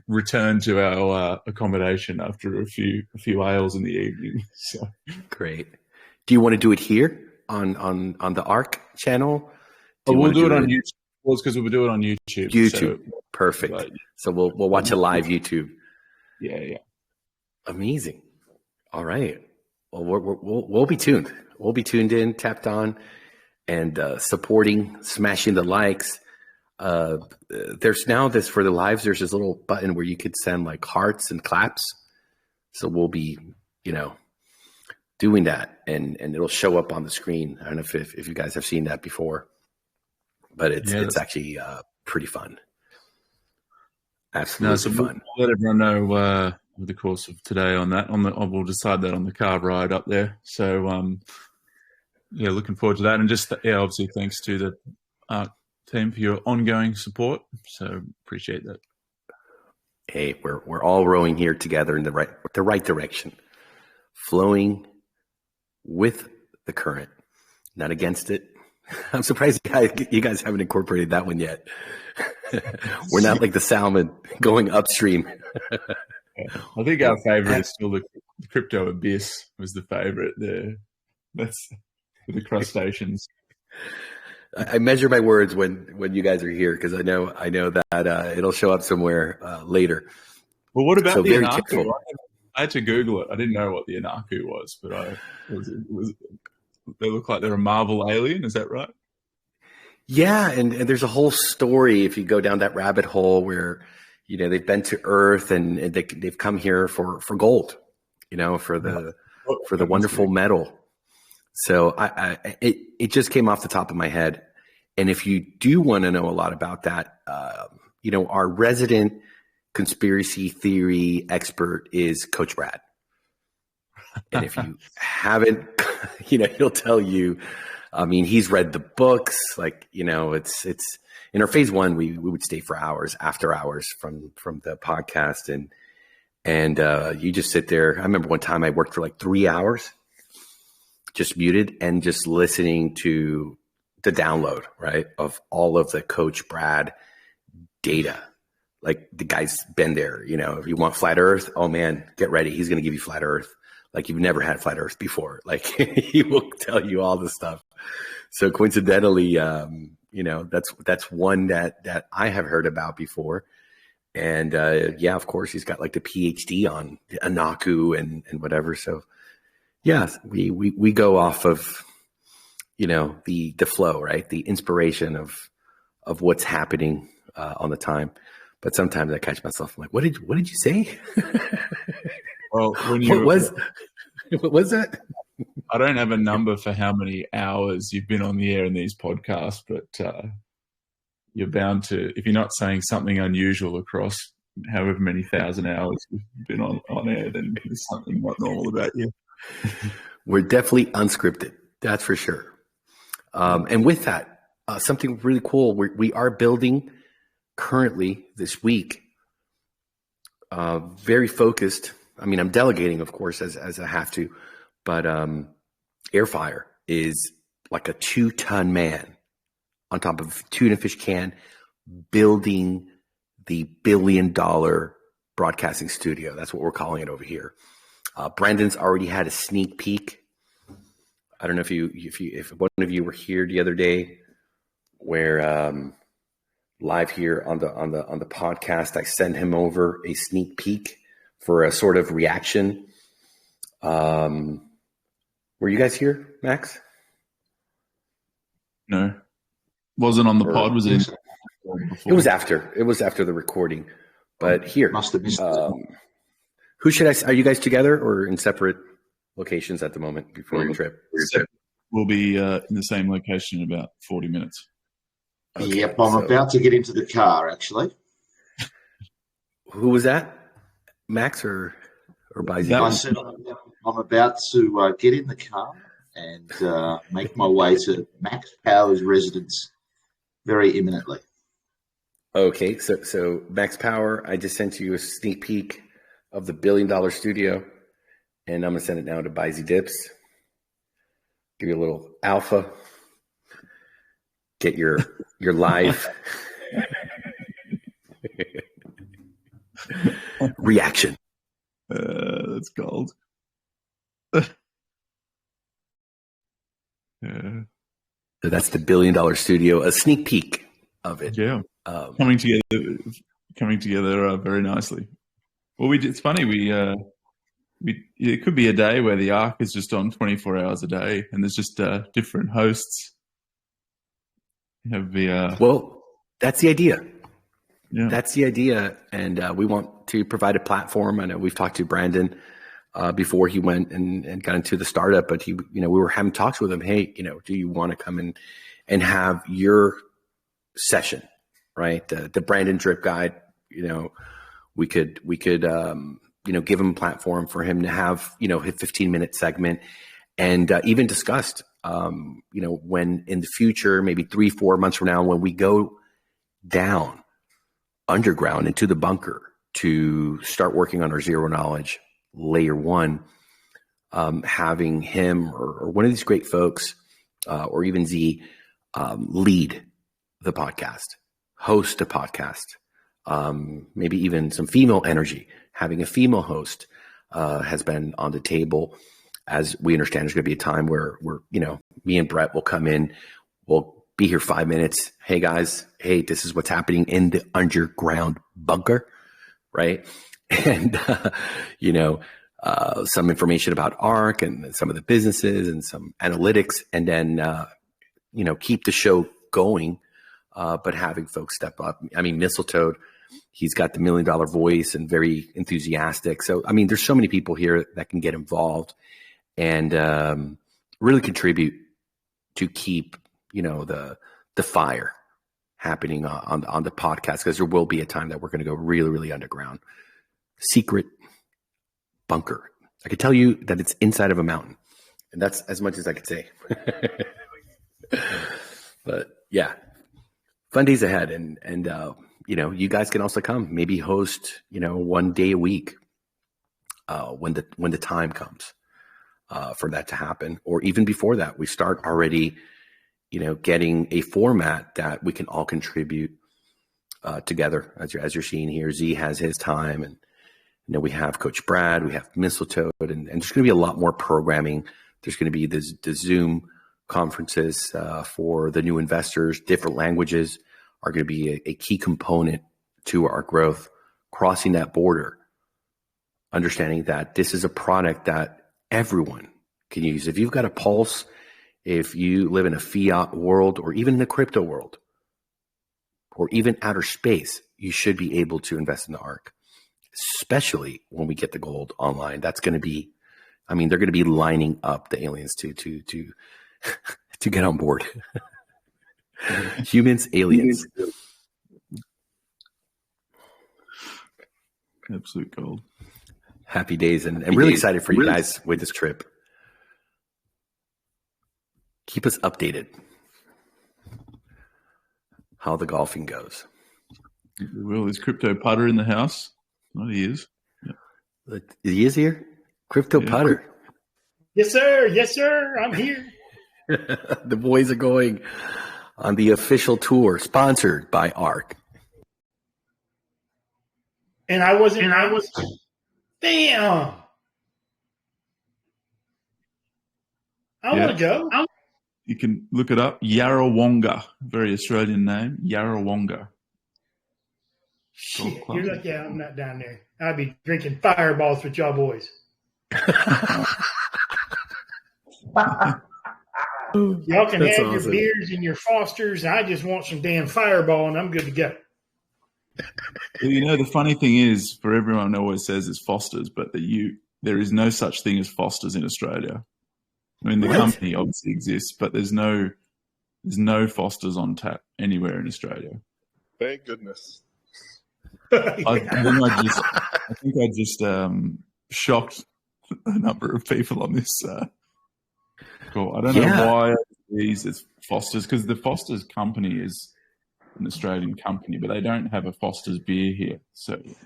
return to our accommodation after a few ales in the evening. So great. Do you want to do it here on the ARK channel? We'll do it on YouTube. Well, it's because we'll do it on YouTube. YouTube, so, perfect. Right. So we'll watch a live YouTube. Yeah. Amazing. All right. Well, we'll be tuned. We'll be tuned in, tapped on, and supporting, smashing the likes. There's now this for the lives. There's this little button where you could send like hearts and claps. So we'll be, doing that, and it'll show up on the screen. I don't know if you guys have seen that before, but it's actually pretty fun. Absolutely fun. We'll let everyone know over the course of today on that. We'll decide that on the car ride up there. So looking forward to that, and just obviously thanks to the ARK team for your ongoing support. So appreciate that. Hey, we're all rowing here together in the right direction, flowing with the current, not against it. I'm surprised you guys haven't incorporated that one yet. We're not like the salmon going upstream. I think our favorite is still the crypto abyss was the favorite there. That's the crustaceans. I measure my words when you guys are here, because I know that it'll show up somewhere later. Well, what about the Anaku? I had to Google it. I didn't know what the Anaku was, but they look like they're a Marvel alien. Is that right? Yeah, and there's a whole story if you go down that rabbit hole where they've been to Earth and they've come here for gold, for the wonderful metal. So it just came off the top of my head. And if you do want to know a lot about that, our resident conspiracy theory expert is Coach Brad. And if you haven't, he'll tell you, he's read the books, it's in our phase one, we would stay for hours, after hours from the podcast. And you just sit there. I remember one time I worked for like 3 hours, just muted and just listening to the download, right, of all of the Coach Brad data. Like the guy's been there, if you want flat earth, oh man, get ready. He's going to give you flat earth. Like you've never had flat earth before. Like he will tell you all this stuff. So coincidentally, that's one that I have heard about before. And of course he's got like the PhD on Anaku and whatever. So Yes, we go off of, the flow, right? The inspiration of what's happening on the time. But sometimes I catch myself, I'm like, what did you say? Well, when what was that? I don't have a number for how many hours you've been on the air in these podcasts, but you're bound to, if you're not saying something unusual across however many thousand hours you've been on air, then there's something not normal about you. We're definitely unscripted. That's for sure. And with that, something really cool. We are building currently this week, very focused. I mean, I'm delegating, of course, as I have to, but Airfire is like a 2-ton man on top of a tuna fish can, building the $1 billion broadcasting studio. That's what we're calling it over here. Brandon's already had a sneak peek. I don't know if one of you were here the other day, where live here on the podcast, I sent him over a sneak peek for a sort of reaction. Were you guys here, Max? No, wasn't on the pod. Was it? It was after. It was after the recording. But here, Must have missed who should I? Are you guys together or in separate locations at the moment before your trip? We'll be in the same location in about 40 minutes. Okay, yep, I'm about to get into the car, actually. Who was that? Max or Bizy? I said I'm about to get in the car and make my way to Max Power's residence very imminently. Okay, so Max Power, I just sent you a sneak peek of the $1 billion studio, and I'm gonna send it now to Bizy Dips. Give you a little alpha. Get your live reaction. That's gold. So that's the $1 billion studio, a sneak peek of it. Yeah, coming together very nicely. Well, it's funny. It could be a day where the ARK is just on 24 hours a day, and there's just different hosts. Well, that's the idea. Yeah. That's the idea, and we want to provide a platform. I know we've talked to Brandon before he went and got into the startup, but we were having talks with him. Hey, do you want to come in and have your session, right? The Brandon Drip Guide. We could give him a platform for him to have his 15-minute segment, and even discussed. When in the future, maybe 3-4 months from now, when we go down underground into the bunker to start working on our zero knowledge layer 1, having him or one of these great folks, or even Z, lead the podcast, host a podcast, maybe even some female energy. Having a female host has been on the table. As we understand, there's going to be a time where me and Brett will come in. We'll be here 5 minutes. Hey guys, this is what's happening in the underground bunker, right? And some information about ARK and some of the businesses and some analytics, and then keep the show going, but having folks step up. I mean, Mistletoe, he's got the $1 million voice and very enthusiastic. So I mean, there's so many people here that can get involved and really contribute to keep the fire happening on the podcast, because there will be a time that we're going to go really, really underground, secret bunker. I could tell you that it's inside of a mountain, and that's as much as I could say. But yeah, fun days ahead, and you guys can also come, maybe host 1 day a week when the time comes. For that to happen, or even before that, we start already, getting a format that we can all contribute together. As you're seeing here, Z has his time, and we have Coach Brad, we have Mistletoe, and there's going to be a lot more programming. There's going to be the Zoom conferences for the new investors. Different languages are going to be a key component to our growth. Crossing that border, understanding that this is a product that everyone can use. If you've got a pulse, if you live in a fiat world or even in the crypto world or even outer space, you should be able to invest in the ARK, especially when we get the gold online. That's going to be, I mean, they're going to be lining up the aliens to get on board. Humans, aliens. Absolute gold. Happy days. And really excited for you guys with this trip. Keep us updated how the golfing goes. Well, is Crypto Putter in the house? Well, he is. Yeah. He is here? Crypto Putter. Yes, sir. Yes, sir. I'm here. The boys are going on the official tour sponsored by ARK. And I was damn. I want to go. You can look it up. Yarrawonga, very Australian name. Yarrawonga. Shit, you're lucky I'm not down there. I'd be drinking fireballs with y'all boys. Y'all can have your beers and your Fosters. I just want some damn Fireball, and I'm good to go. You know, the funny thing is, for everyone always says it's Foster's, but there is no such thing as Foster's in Australia. I mean, the company obviously exists, but there's no Foster's on tap anywhere in Australia. Thank goodness. I think I just shocked a number of people on this call. I don't know why it's Foster's, because the Foster's company is an Australian company, but they don't have a Foster's beer here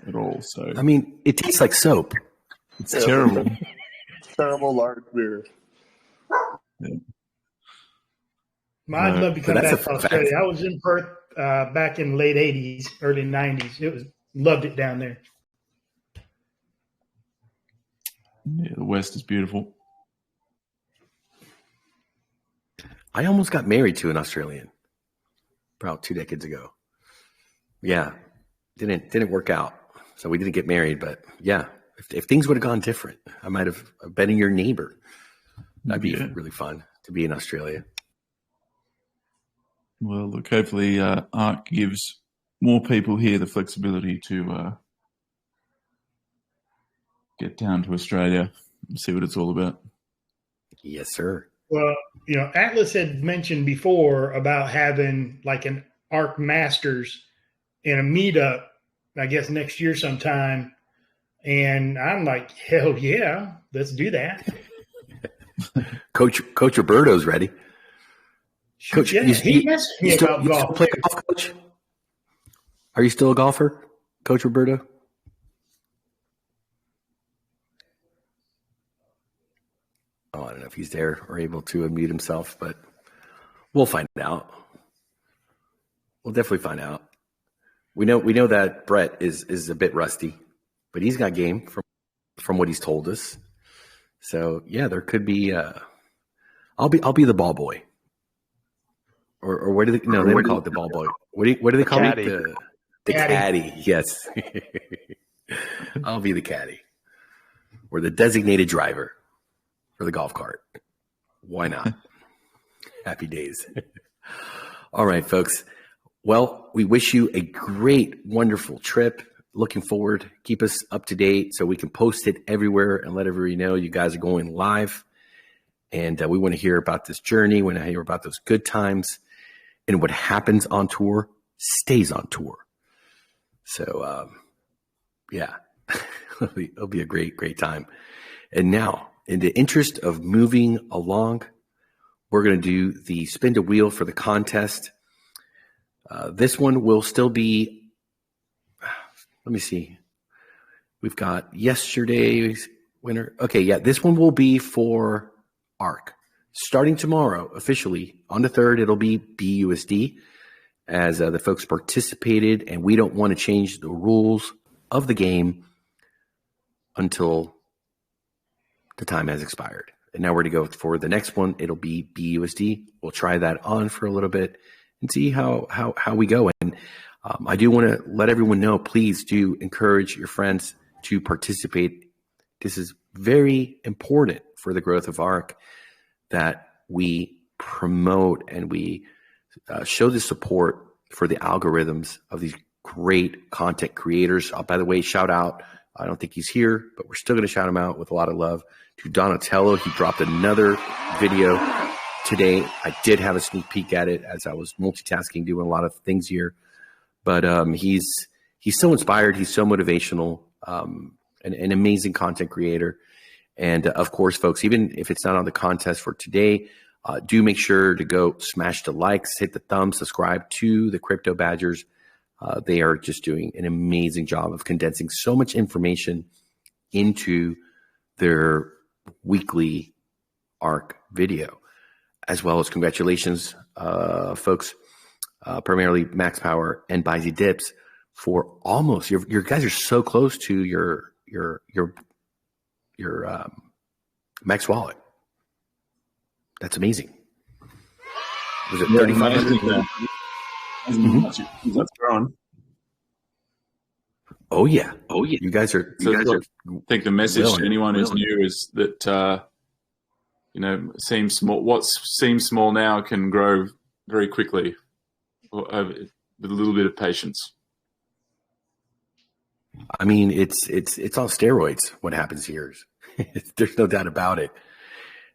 at all. So I mean, it tastes like soap. It's terrible. Terrible large beer. Yeah. I'd love to come back to Australia. I was in Perth back in the late 80s, early 90s. Loved it down there. Yeah, the West is beautiful. I almost got married to an Australian about 2 decades ago. Yeah, didn't work out, so we didn't get married. But yeah, if things would have gone different, I might have been your neighbor. That'd be really fun to be in Australia. Well, look, hopefully ARK gives more people here the flexibility to get down to Australia and see what it's all about. Yes, sir. Well, you know, Atlas had mentioned before about having like an ARK Masters in a meetup, I guess next year sometime. And I'm like, hell yeah, let's do that. Coach Roberto's ready. Coach, yeah, he messaged me about golf. Still play golf, Coach? Are you still a golfer, Coach Roberto? Oh, I don't know if he's there or able to unmute himself, but we'll find out. We'll definitely find out. We know that Brett is a bit rusty, but he's got game from what he's told us. So yeah, there could be. I'll be the ball boy, or what do they? No, they don't call it the ball boy. What do they call it? The caddy. Yes, I'll be the caddy, or the designated driver for the golf cart. Why not? Happy days. All right, folks. Well, we wish you a great, wonderful trip. Looking forward. Keep us up to date so we can post it everywhere and let everybody know you guys are going live. And we want to hear about this journey. We want to hear about those good times. And what happens on tour stays on tour. So, yeah, it'll be a great, great time. And now, in the interest of moving along, we're going to do the spin the wheel for the contest. This one will still be, let me see. We've got yesterday's winner. Okay, yeah, this one will be for ARK. Starting tomorrow, officially, on the 3rd, it'll be BUSD as the folks participated, and we don't want to change the rules of the game until the time has expired. And now we're going to go for the next one. It'll be BUSD. We'll try that on for a little bit and see how we go. And I do want to let everyone know, please do encourage your friends to participate. This is very important for the growth of ARK that we promote and we show the support for the algorithms of these great content creators. By the way, shout out, I don't think he's here, but we're still going to shout him out with a lot of love to Donatello. He dropped another video today. I did have a sneak peek at it as I was multitasking, doing a lot of things here. But he's so inspired. He's so motivational, an amazing content creator. And of course, folks, even if it's not on the contest for today, do make sure to go smash the likes, hit the thumb, subscribe to the Crypto Badgers. They are just doing an amazing job of condensing so much information into their weekly ARK video, as well as congratulations, folks, primarily Max Power and Bizy Dips for almost your guys are so close to your Max wallet. That's amazing. Was it 3,500? That's growing. Oh yeah. You guys are. I think the message to anyone who's new is that seems small. What seems small now can grow very quickly with a little bit of patience. I mean, it's on steroids. What happens here? There's no doubt about it.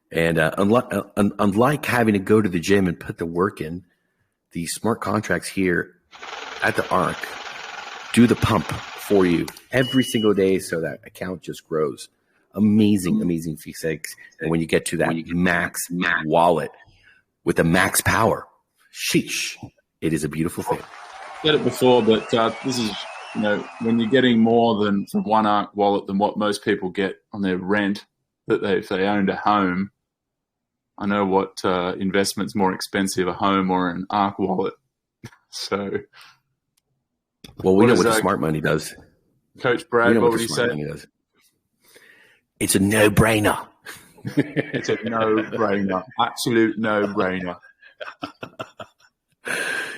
And unlike having to go to the gym and put the work in, the smart contracts here at the ARK do the pump for you every single day, so that account just grows. Amazing physics. And when you get to that max wallet with the max power, sheesh, it is a beautiful thing. Said it before, but this is, when you're getting more than from one ARK wallet than what most people get on their rent, that if they owned a home. I know what investment's more expensive, a home or an ARK wallet. So, well, we know what the smart money does. Coach Brad, what would you say? It's a no-brainer. It's a no-brainer. Absolute no-brainer.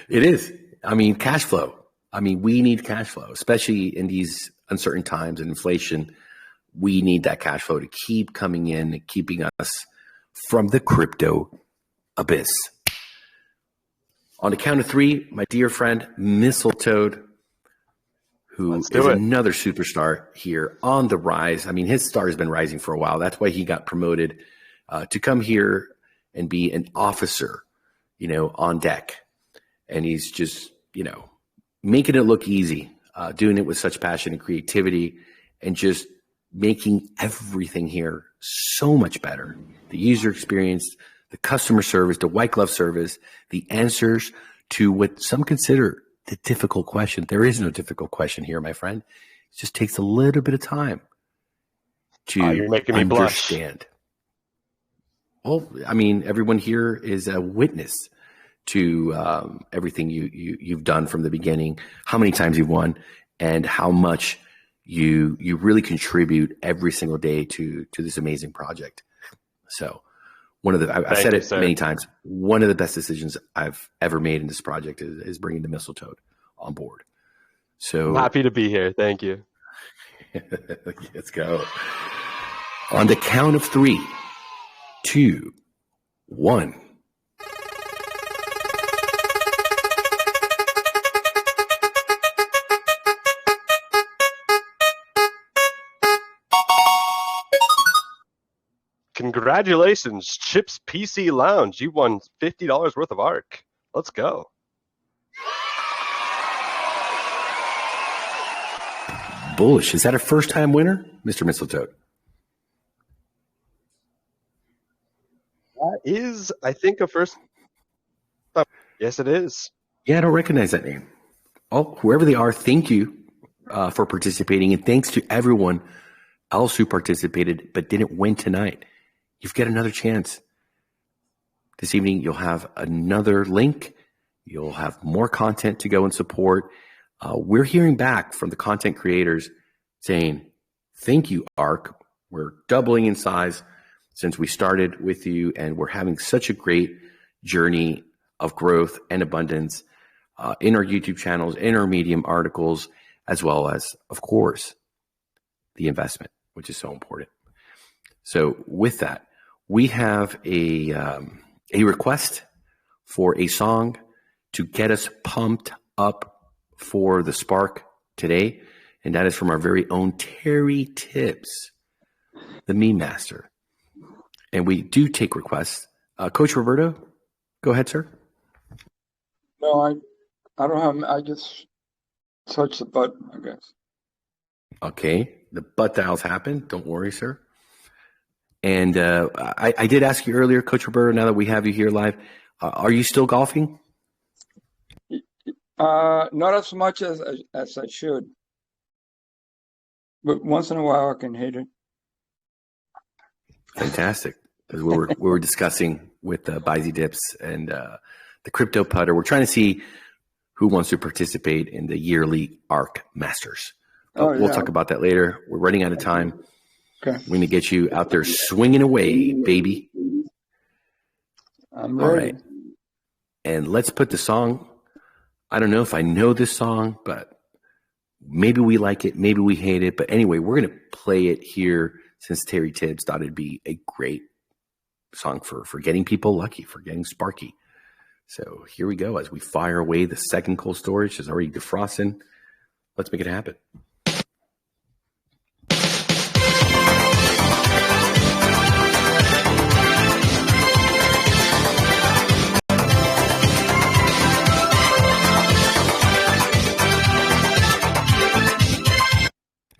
It is. I mean, cash flow. I mean, we need cash flow, especially in these uncertain times and inflation. We need that cash flow to keep coming in and keeping us from the crypto abyss. On the count of three, my dear friend Mistletoe, who is another superstar here on the rise. I mean, his star has been rising for a while. That's why he got promoted to come here and be an officer, on deck. And he's just, making it look easy, doing it with such passion and creativity, and just making everything here so much better. The user experience, the customer service, the white glove service, the answers to what some consider the difficult question. There is no difficult question here, my friend. It just takes a little bit of time to you're making me understand. Blush. Well, I mean, everyone here is a witness to everything you've done from the beginning, how many times you've won, and how much you really contribute every single day to this amazing project. So I said it many times, one of the best decisions I've ever made in this project is bringing the Mistletoe on board. So I'm happy to be here. Thank you. Let's go. On the count of 3, 2, 1. Congratulations, Chips PC Lounge. You won $50 worth of ARK. Let's go. Bullish. Is that a first-time winner, Mr. Mistletoe? That is, I think, a first. Yes, it is. Yeah, I don't recognize that name. Oh, whoever they are, thank you for participating. And thanks to everyone else who participated but didn't win tonight. You've got another chance. This evening, you'll have another link. You'll have more content to go and support. We're hearing back from the content creators saying, thank you, ARK. We're doubling in size since we started with you, and we're having such a great journey of growth and abundance in our YouTube channels, in our Medium articles, as well as, of course, the investment, which is so important. So with that, we have a request for a song to get us pumped up for the Spark today, and that is from our very own Terry Tibbs, the meme master. And we do take requests. Coach Roberto, go ahead, sir. No, I don't have. I just touch the button, I guess. Okay, the butt dials happen. Don't worry, sir. And I did ask you earlier, Coach Roberto, now that we have you here live, are you still golfing? Not as much as I should, but once in a while I can hit it. Fantastic. Because we were discussing with Bizy Dips and the Crypto Putter. We're trying to see who wants to participate in the yearly ARK Masters. We'll talk about that later. We're running out of time. Okay. We're going to get you out there swinging away, baby. I'm ready. All right. And let's put the song. I don't know if I know this song, but maybe we like it, maybe we hate it. But anyway, we're going to play it here since Terry Tibbs thought it'd be a great song for getting people lucky, for getting sparky. So here we go as we fire away. The second cold storage is already defrosting. Let's make it happen.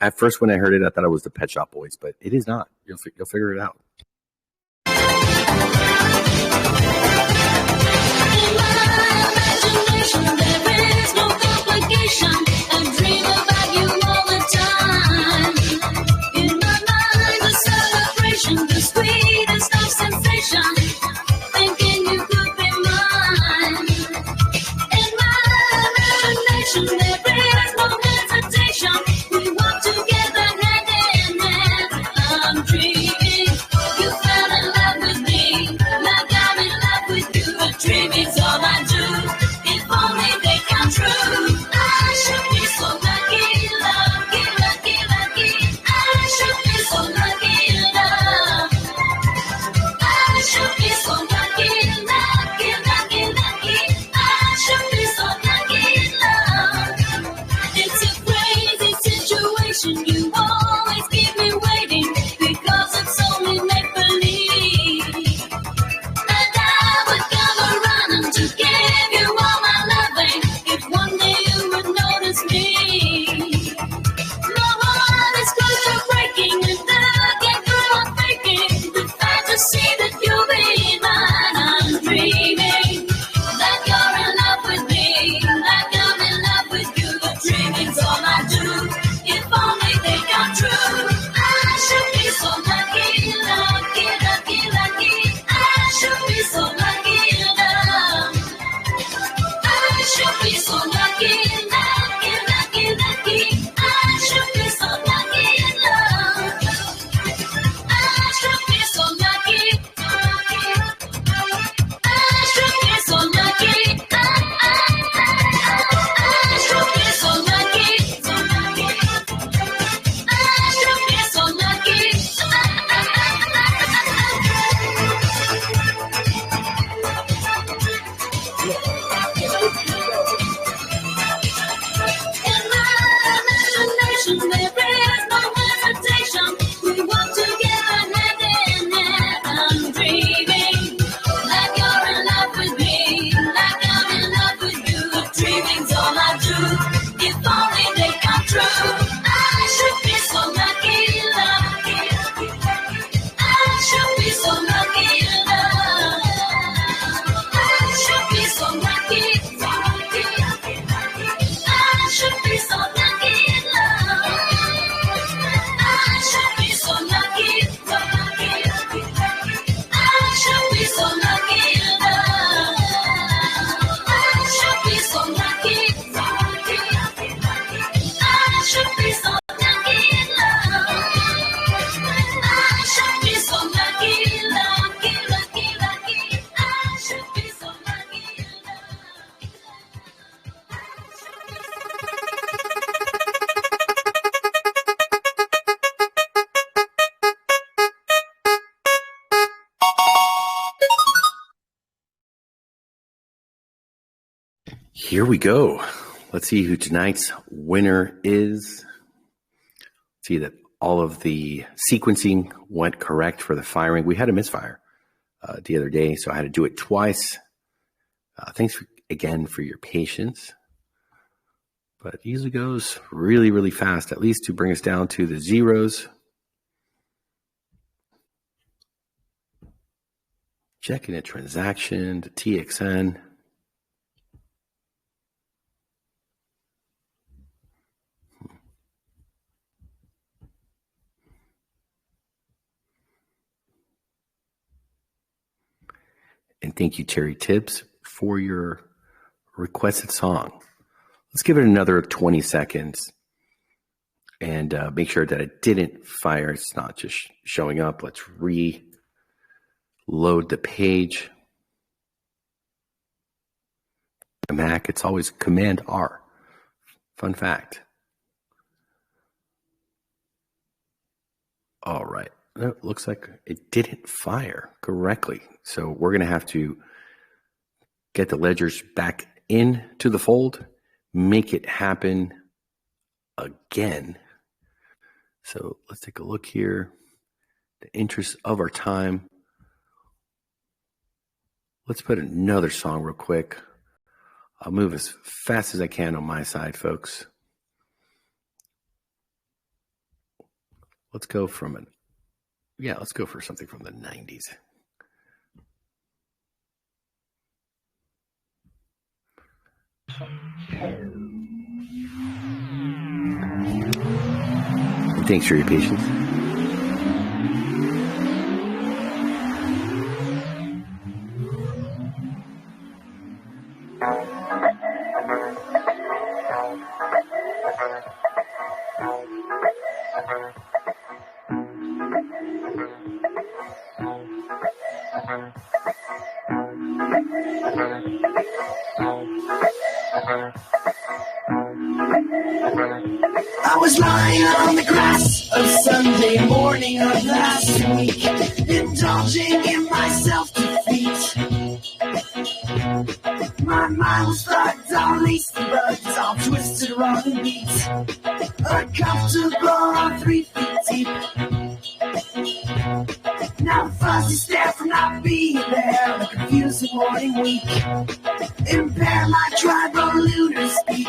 At first, when I heard it, I thought it was the Pet Shop Boys, but it is not. You'll figure it out. In my imagination, there is no complication. I dream about you all the time. In my mind, a celebration, the sweetest of sensation. Thinking you could be mine. In my imagination, there is no hesitation. We walk together hand in hand. I'm dreaming you fell in love with me. Like I'm in love with you. A dream is all I do. If only they come true. I should be so lucky, lucky, lucky, lucky. I should be so lucky in love. I should be so lucky, lucky, lucky, lucky. I should be so lucky in love. It's a crazy situation. You always keep me waiting because it's only make believe. And I would come around to give you all my loving if one day you would notice me. No one is close to breaking and looking through my faking. The fantasy that you'll be mine. I'm dreaming that you're in love with me, like I'm in love with you. The dreaming's all I do. If only they come Here we go. Let's see who tonight's winner is. See that all of the sequencing went correct for the firing. We had a misfire the other day, so I had to do it twice. Thanks again for your patience. But it usually goes really, really fast, at least to bring us down to the zeros. Checking a transaction, the TXN. And thank you, Terry Tibbs, for your requested song. Let's give it another 20 seconds and make sure that it didn't fire. It's not just showing up. Let's reload the page. The Mac, it's always Command R. Fun fact. All right. It looks like it didn't fire correctly. So we're going to have to get the ledgers back into the fold, make it happen again. So let's take a look here. The interest of our time. Let's put another song real quick. I'll move as fast as I can on my side, folks. Let's go for something from the 90s. Thanks for your patience. I was lying on the grass of Sunday morning of last week, indulging in my self-defeat. My mind was fucked, all laced and bugged, all twisted, wrong and beat. Uncomfortable on 3 feet deep. Now the fuzzy stare from not being there, the confusing morning week. Impair my tribal lunar speak.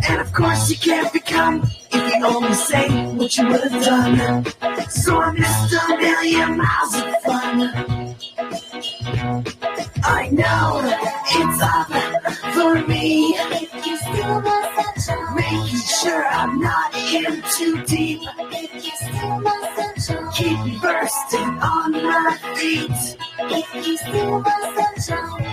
And of course you can't become if you only say what you would have done. So I missed a million miles of fun. I know it's up for me, if you steal my sunshine, making sure I'm not in too deep. If you steal my sunshine, keep me bursting on my feet. If you steal my sunshine.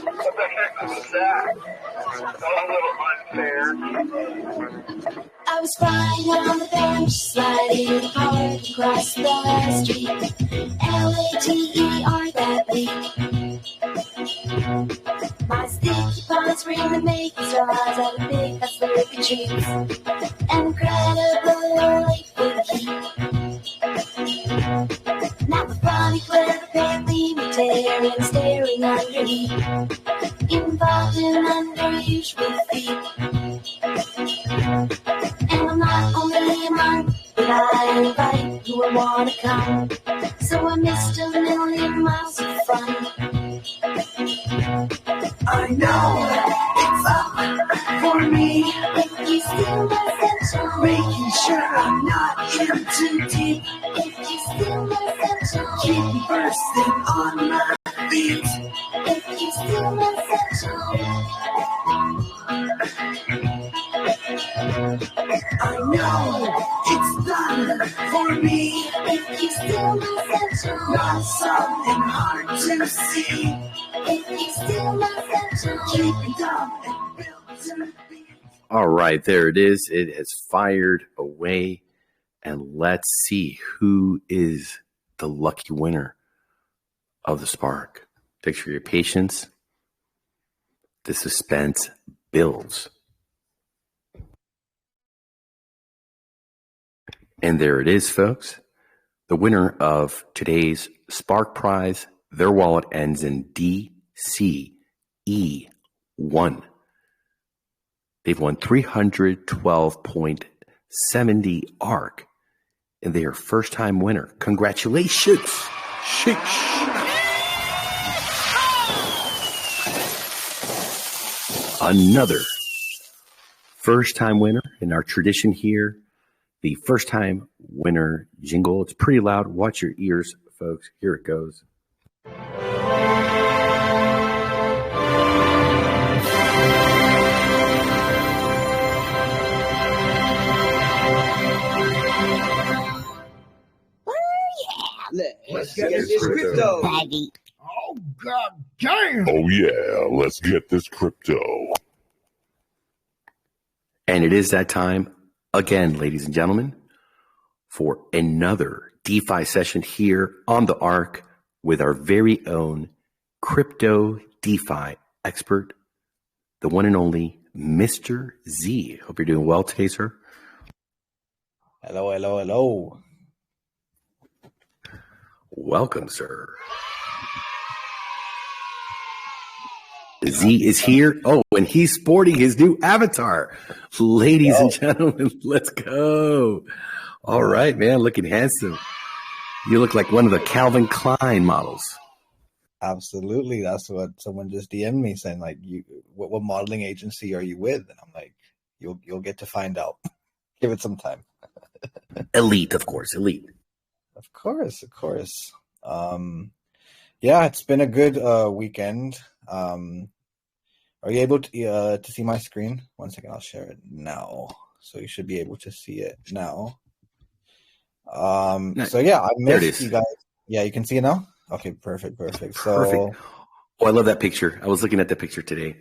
What the heck was that? A little unfair. I was flying on the bench, sliding hard across the street. LATER that week. My sticky paws were in the making straws at a big hustler retreat. Incredible late for the heat. Now the funny, clever, parliamentarian staring underneath, involved in unusual feet. And I'm not only a monk, but I invite who will want to come. So I missed a million miles of fun. I know it's up for me, if you steal my sunshine, making sure I'm not in too deep. If you steal my sunshine, keep me bursting on my feet. If you steal my sunshine, I know it's done for me. If you steal my sunshine, not something hard to see. If you steal my sunshine, keep it dumb and built to be. All right, there it is. It has fired away. And let's see who is the lucky winner of the Spark. Thanks for your patience. The suspense builds. And there it is, folks. The winner of today's Spark Prize, their wallet ends in DCE1. They've won 312.70 ARK, and they are first-time winner. Congratulations. Sheesh. Another first-time winner in our tradition here. The first-time winner jingle. It's pretty loud. Watch your ears, folks. Here it goes. Let's get this crypto. Oh, God damn. Oh, yeah. Let's get this crypto. And it is that time again, ladies and gentlemen, for another DeFi session here on the ARK with our very own crypto DeFi expert, the one and only Mr. Z. Hope you're doing well today, sir. Hello, hello, hello. Welcome, sir. Z is here. Oh, and he's sporting his new avatar. Ladies and gentlemen, let's go. All right, man, looking handsome. You look like one of the Calvin Klein models. Absolutely. That's what someone just DM'd me saying, like, what modeling agency are you with? And I'm like, you'll get to find out. Give it some time. Elite, of course, elite. Of course. Yeah, it's been a good weekend. Are you able to see my screen? 1 second, I'll share it now. So you should be able to see it now. So yeah, I missed you guys. Yeah, you can see it now? Okay, perfect. So Perfect. Oh, I love that picture. I was looking at the picture today.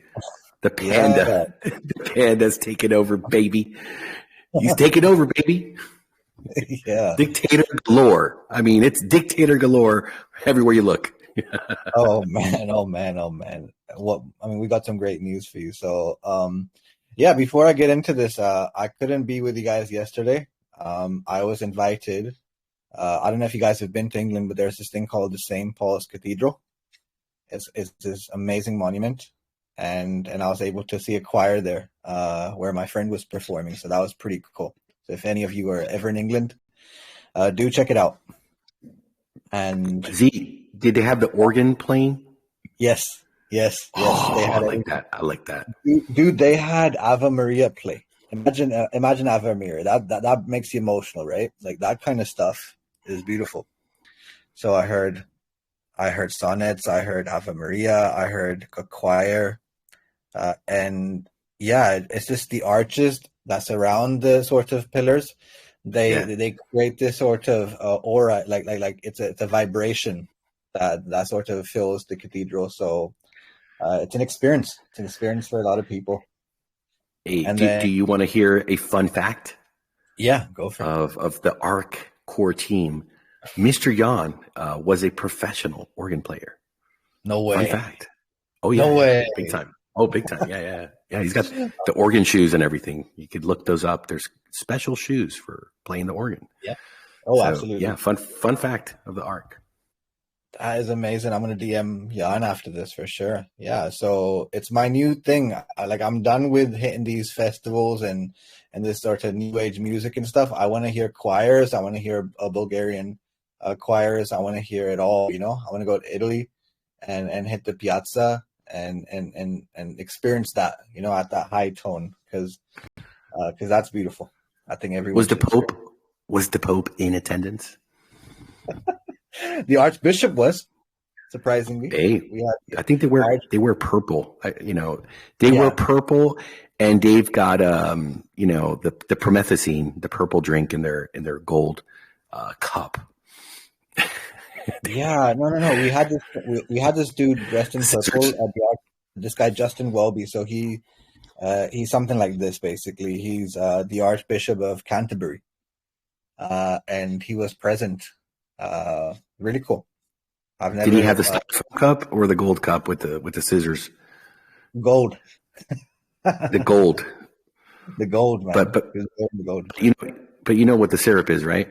The panda. Yeah. The panda's taking over, baby. He's taking over, baby. Yeah. Dictator galore. I mean, it's dictator galore everywhere you look. Oh man. We got some great news for you. So yeah, before I get into this, I couldn't be with you guys yesterday. I was invited. I don't know if you guys have been to England, but there's this thing called the St. Paul's Cathedral. It's this amazing monument, and I was able to see a choir there where my friend was performing. So that was pretty cool. So if any of you are ever in England, do check it out. And did they have the organ playing? Yes. Oh, they had I like that. Dude, they had Ave Maria play. Imagine Ave Maria. That makes you emotional, right? Like that kind of stuff is beautiful. So I heard sonnets, I heard Ave Maria, I heard a choir, and yeah, it's just the arches that surround the sort of pillars. They create this sort of aura, like it's a vibration that sort of fills the cathedral. So it's an experience. It's an experience for a lot of people. Hey, do you want to hear a fun fact? Yeah, go for it. Of the ARK core team, Mr. Jan was a professional organ player. No way. Fun fact. Oh yeah. No way. Big time. Oh, big time. Yeah. He's got the organ shoes and everything. You could look those up. There's special shoes for playing the organ. Yeah. Oh, absolutely. Yeah. Fun fact of the ARK. That is amazing. I'm going to DM Jan after this for sure. Yeah. So it's my new thing. I'm done with hitting these festivals and this sort of new age music and stuff. I want to hear choirs. I want to hear Bulgarian choirs. I want to hear it all. I want to go to Italy and hit the piazza and experience that, at that high tone, because that's beautiful. I think everyone was the Pope in attendance? The Archbishop was, surprisingly. I think they wear purple. They wear purple, and they've got the promethazine, the purple drink in their gold cup. Yeah, no. We had this dude dressed in purple. This guy Justin Welby. So he's something like this basically. He's the Archbishop of Canterbury, and he was present. Really cool. Did he have the styrofoam cup or the gold cup with the scissors? Gold. The gold. The gold, man. But the gold. but you know what the syrup is, right?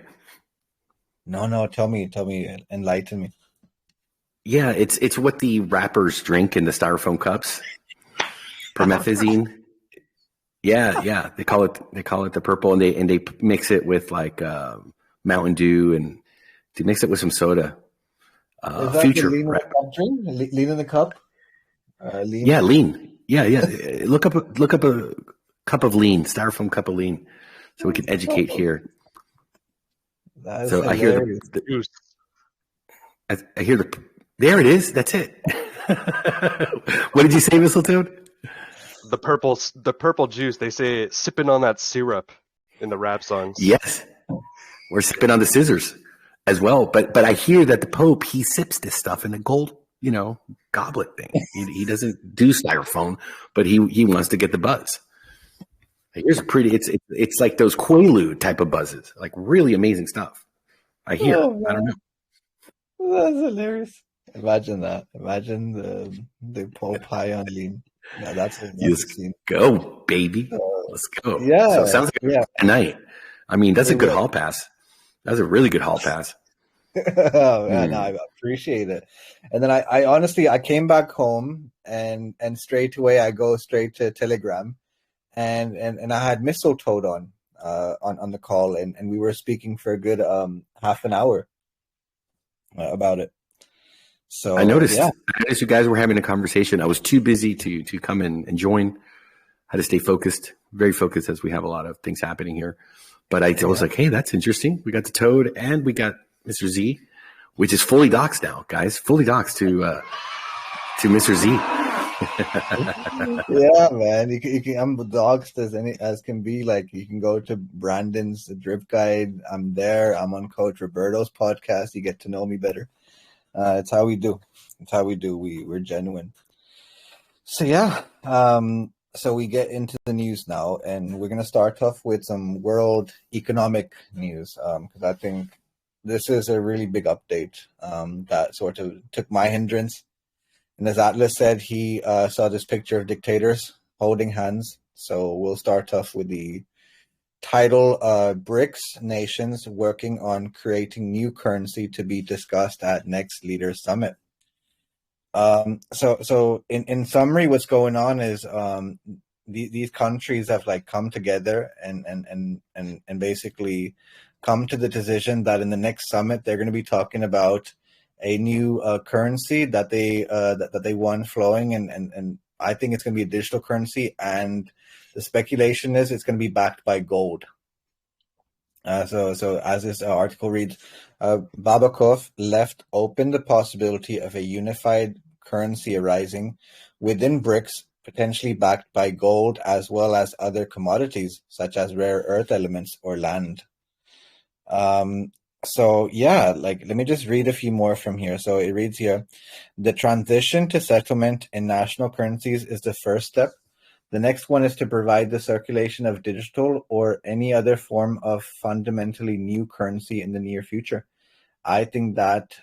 No, tell me, enlighten me. Yeah, it's what the rappers drink in the styrofoam cups. Promethazine. Yeah. They call it the purple, and they mix it with like Mountain Dew, and they mix it with some soda. Is that Future. the lean in the cup drink? Lean in the cup? Lean? Yeah, lean. Yeah. Look up a cup of lean, styrofoam cup of lean, so we can educate here. That is So hilarious. I hear there it is. That's it. What did you say, Mistletoe? The purple juice. They say sipping on that syrup in the rap songs. Yes, we're sipping on the scissors as well. But I hear that the Pope, he sips this stuff in a gold, goblet thing. He doesn't do styrofoam, but he wants to get the buzz. Here's a pretty. It's like those Quaalude type of buzzes, like really amazing stuff. I hear. I don't know. That's hilarious. Imagine that. Imagine the Pope high on lean. Yeah, that's Let's go, baby. Let's go. Yeah. So it sounds like a night. I mean, that's a good hall pass. That's a really good hall pass. Oh man, I appreciate it. And then I honestly I came back home and straight away I go straight to Telegram and I had Mistletoe on the call and we were speaking for a good half an hour about it. So I noticed you guys were having a conversation. I was too busy to come in and join. Had to stay focused, very focused, as we have a lot of things happening here. But I was like, hey, that's interesting. We got the Toad and we got Mr. Z, which is fully doxed now, guys. Fully doxed to Mr. Z. Yeah, man. You can I'm doxed as can be. Like you can go to Brandon's drip guide. I'm there. I'm on Coach Roberto's podcast. You get to know me better. It's how we do. We're genuine. So yeah. So we get into the news now, and we're gonna start off with some world economic news because I think this is a really big update that sort of took my hindrance. And as Atlas said, he saw this picture of dictators holding hands. So we'll start off with the title, BRICS nations working on creating new currency to be discussed at next Leaders Summit. So in summary, what's going on is these countries have like come together and basically come to the decision that in the next summit they're going to be talking about a new currency that they want flowing and I think it's going to be a digital currency, and the speculation is it's going to be backed by gold. So as this article reads, Babakov left open the possibility of a unified currency arising within BRICS, potentially backed by gold as well as other commodities such as rare earth elements or land. So yeah, like let me just read a few more from here. So it reads here, the transition to settlement in national currencies is the first step. The next one is to provide the circulation of digital or any other form of fundamentally new currency in the near future. I think that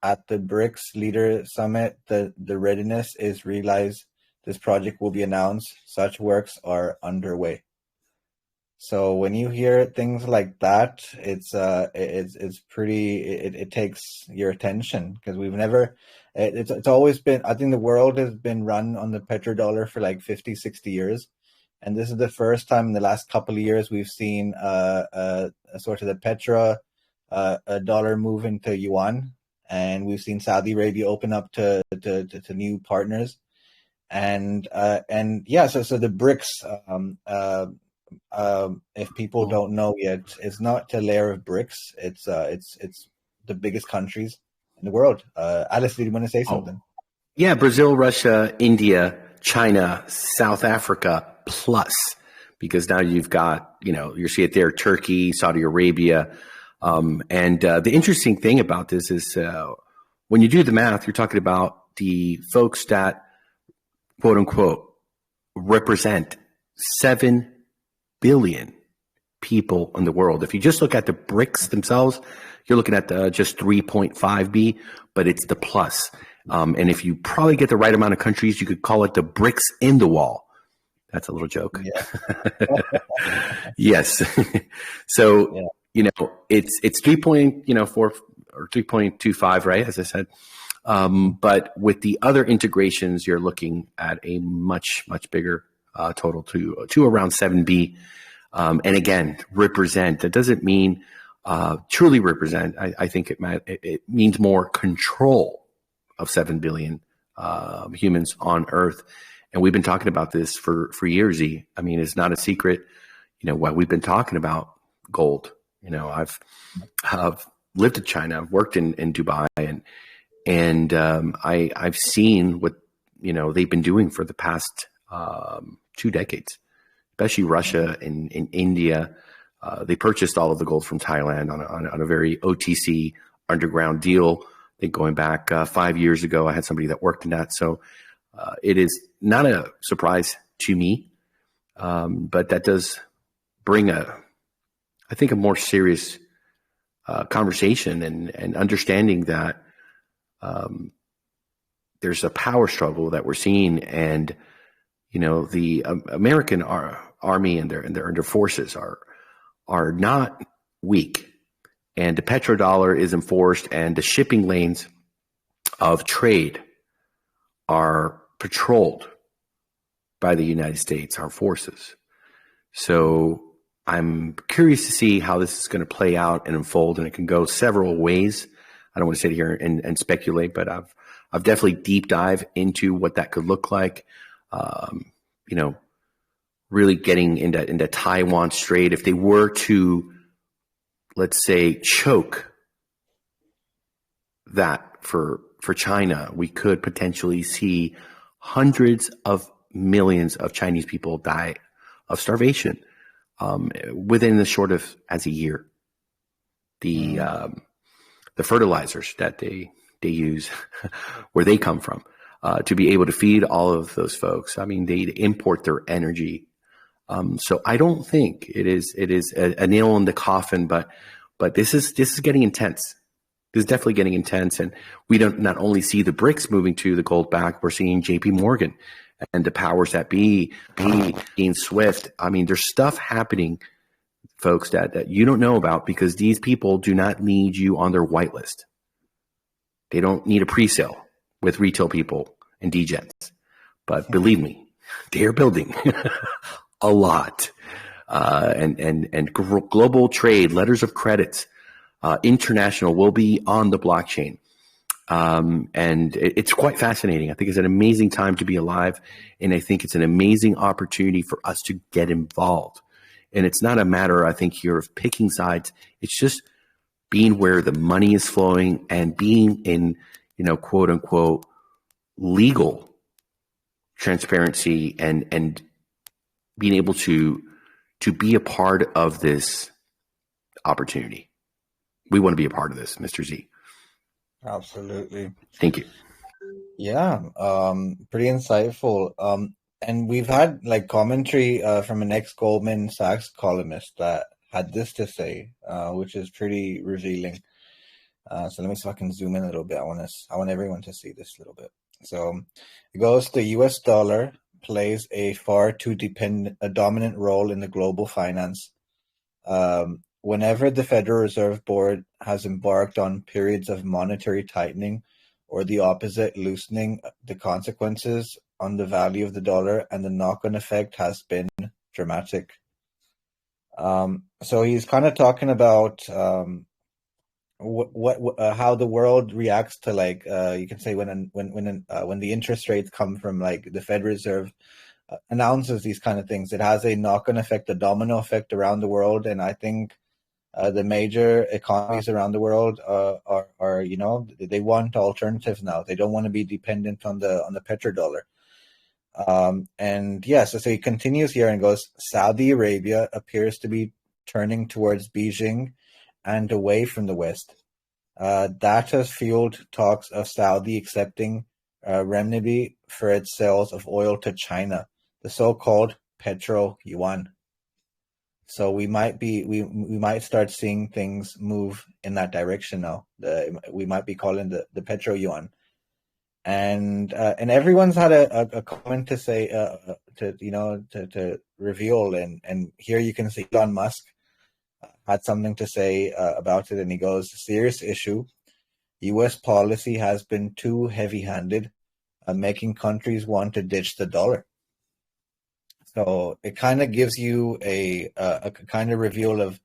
at the BRICS Leader Summit, the readiness is realized. This project will be announced. Such works are underway. So when you hear things like that, it's pretty. It takes your attention because we've never. It's always been. I think the world has been run on the petrodollar for like 50, 60 years, and this is the first time in the last couple of years we've seen a sort of the petra a dollar move into yuan, and we've seen Saudi Arabia open up to new partners, and yeah. So the BRICS. If people don't know yet, it's not a layer of bricks. It's the biggest countries in the world. Alice, do you want to say something? Yeah, Brazil, Russia, India, China, South Africa, plus, because now you've got, you see it there, Turkey, Saudi Arabia. And the interesting thing about this is when you do the math, you're talking about the folks that, quote unquote, represent 7 billion people in the world. If you just look at the BRICS themselves, you're looking at just 3.5B, but it's the plus. And if you probably get the right amount of countries, you could call it the bricks in the wall. That's a little joke. Yeah. Yes. So, Yeah. it's 3.4 or 3.25, right? As I said. But with the other integrations, you're looking at a much, much bigger total to around 7B. And again, represent. That doesn't mean truly represent. I think it means more control of 7 billion humans on Earth. And we've been talking about this for years, Z. I mean, it's not a secret, what we've been talking about gold. I've lived in China, I've worked in Dubai, and I've seen what, they've been doing for the past 2 decades, especially Russia and India. They purchased all of the gold from Thailand on a very OTC underground deal. I think going back 5 years ago, I had somebody that worked in that. So it is not a surprise to me, but that does bring I think a more serious conversation and understanding that there's a power struggle that we're seeing, and the American army and their forces are not weak, and the petrodollar is enforced, and the shipping lanes of trade are patrolled by the United States, our forces. So I'm curious to see how this is going to play out and unfold, and it can go several ways. I don't want to sit here and speculate, but I've definitely deep dive into what that could look like. Really getting into Taiwan Strait. If they were to, let's say, choke that for China, we could potentially see hundreds of millions of Chinese people die of starvation within as short of as a year. The fertilizers that they use, where they come from, to be able to feed all of those folks. I mean, they import their energy. So I don't think it is a nail in the coffin, but this is getting intense. This is definitely getting intense, and we don't not only see the BRICS moving to the gold back, we're seeing J.P. Morgan and the powers that be being swift. I mean, there's stuff happening, folks, that you don't know about, because these people do not need you on their whitelist. They don't need a pre-sale with retail people and degens. But believe me, they're building a lot. And global trade, letters of credit, international will be on the blockchain. And it's quite fascinating. I think it's an amazing time to be alive. And I think it's an amazing opportunity for us to get involved. And it's not a matter, I think, here of picking sides. It's just being where the money is flowing and being in, quote unquote, legal transparency and being able to be a part of this opportunity. We want to be a part of this, Mr. Z. Absolutely. Thank you. Yeah, pretty insightful. And we've had commentary from an ex-Goldman Sachs columnist that had this to say, which is pretty revealing. So let me see if I can zoom in a little bit. I want everyone to see this a little bit. So it goes: the U.S. dollar plays a far too dominant role in the global finance. Whenever the Federal Reserve Board has embarked on periods of monetary tightening or the opposite, loosening, the consequences on the value of the dollar and the knock-on effect has been dramatic. So he's kind of talking about how the world reacts to you can say when the interest rates come from the Federal Reserve announces these kind of things. It has a knock-on effect, a domino effect around the world, and I think the major economies around the world are they want alternatives now. They don't want to be dependent on the petrodollar. And yes, so he continues here and goes: Saudi Arabia appears to be turning towards Beijing and away from the West. That has fueled talks of Saudi accepting renminbi for its sales of oil to China, the so-called petro yuan. So we might start seeing things move in that direction now. We might be calling the petro yuan. and everyone's had a comment to say to reveal, and here you can see Elon Musk had something to say about it, and he goes, serious issue. U.S. policy has been too heavy-handed, making countries want to ditch the dollar. So it kind of gives you a kind of reveal of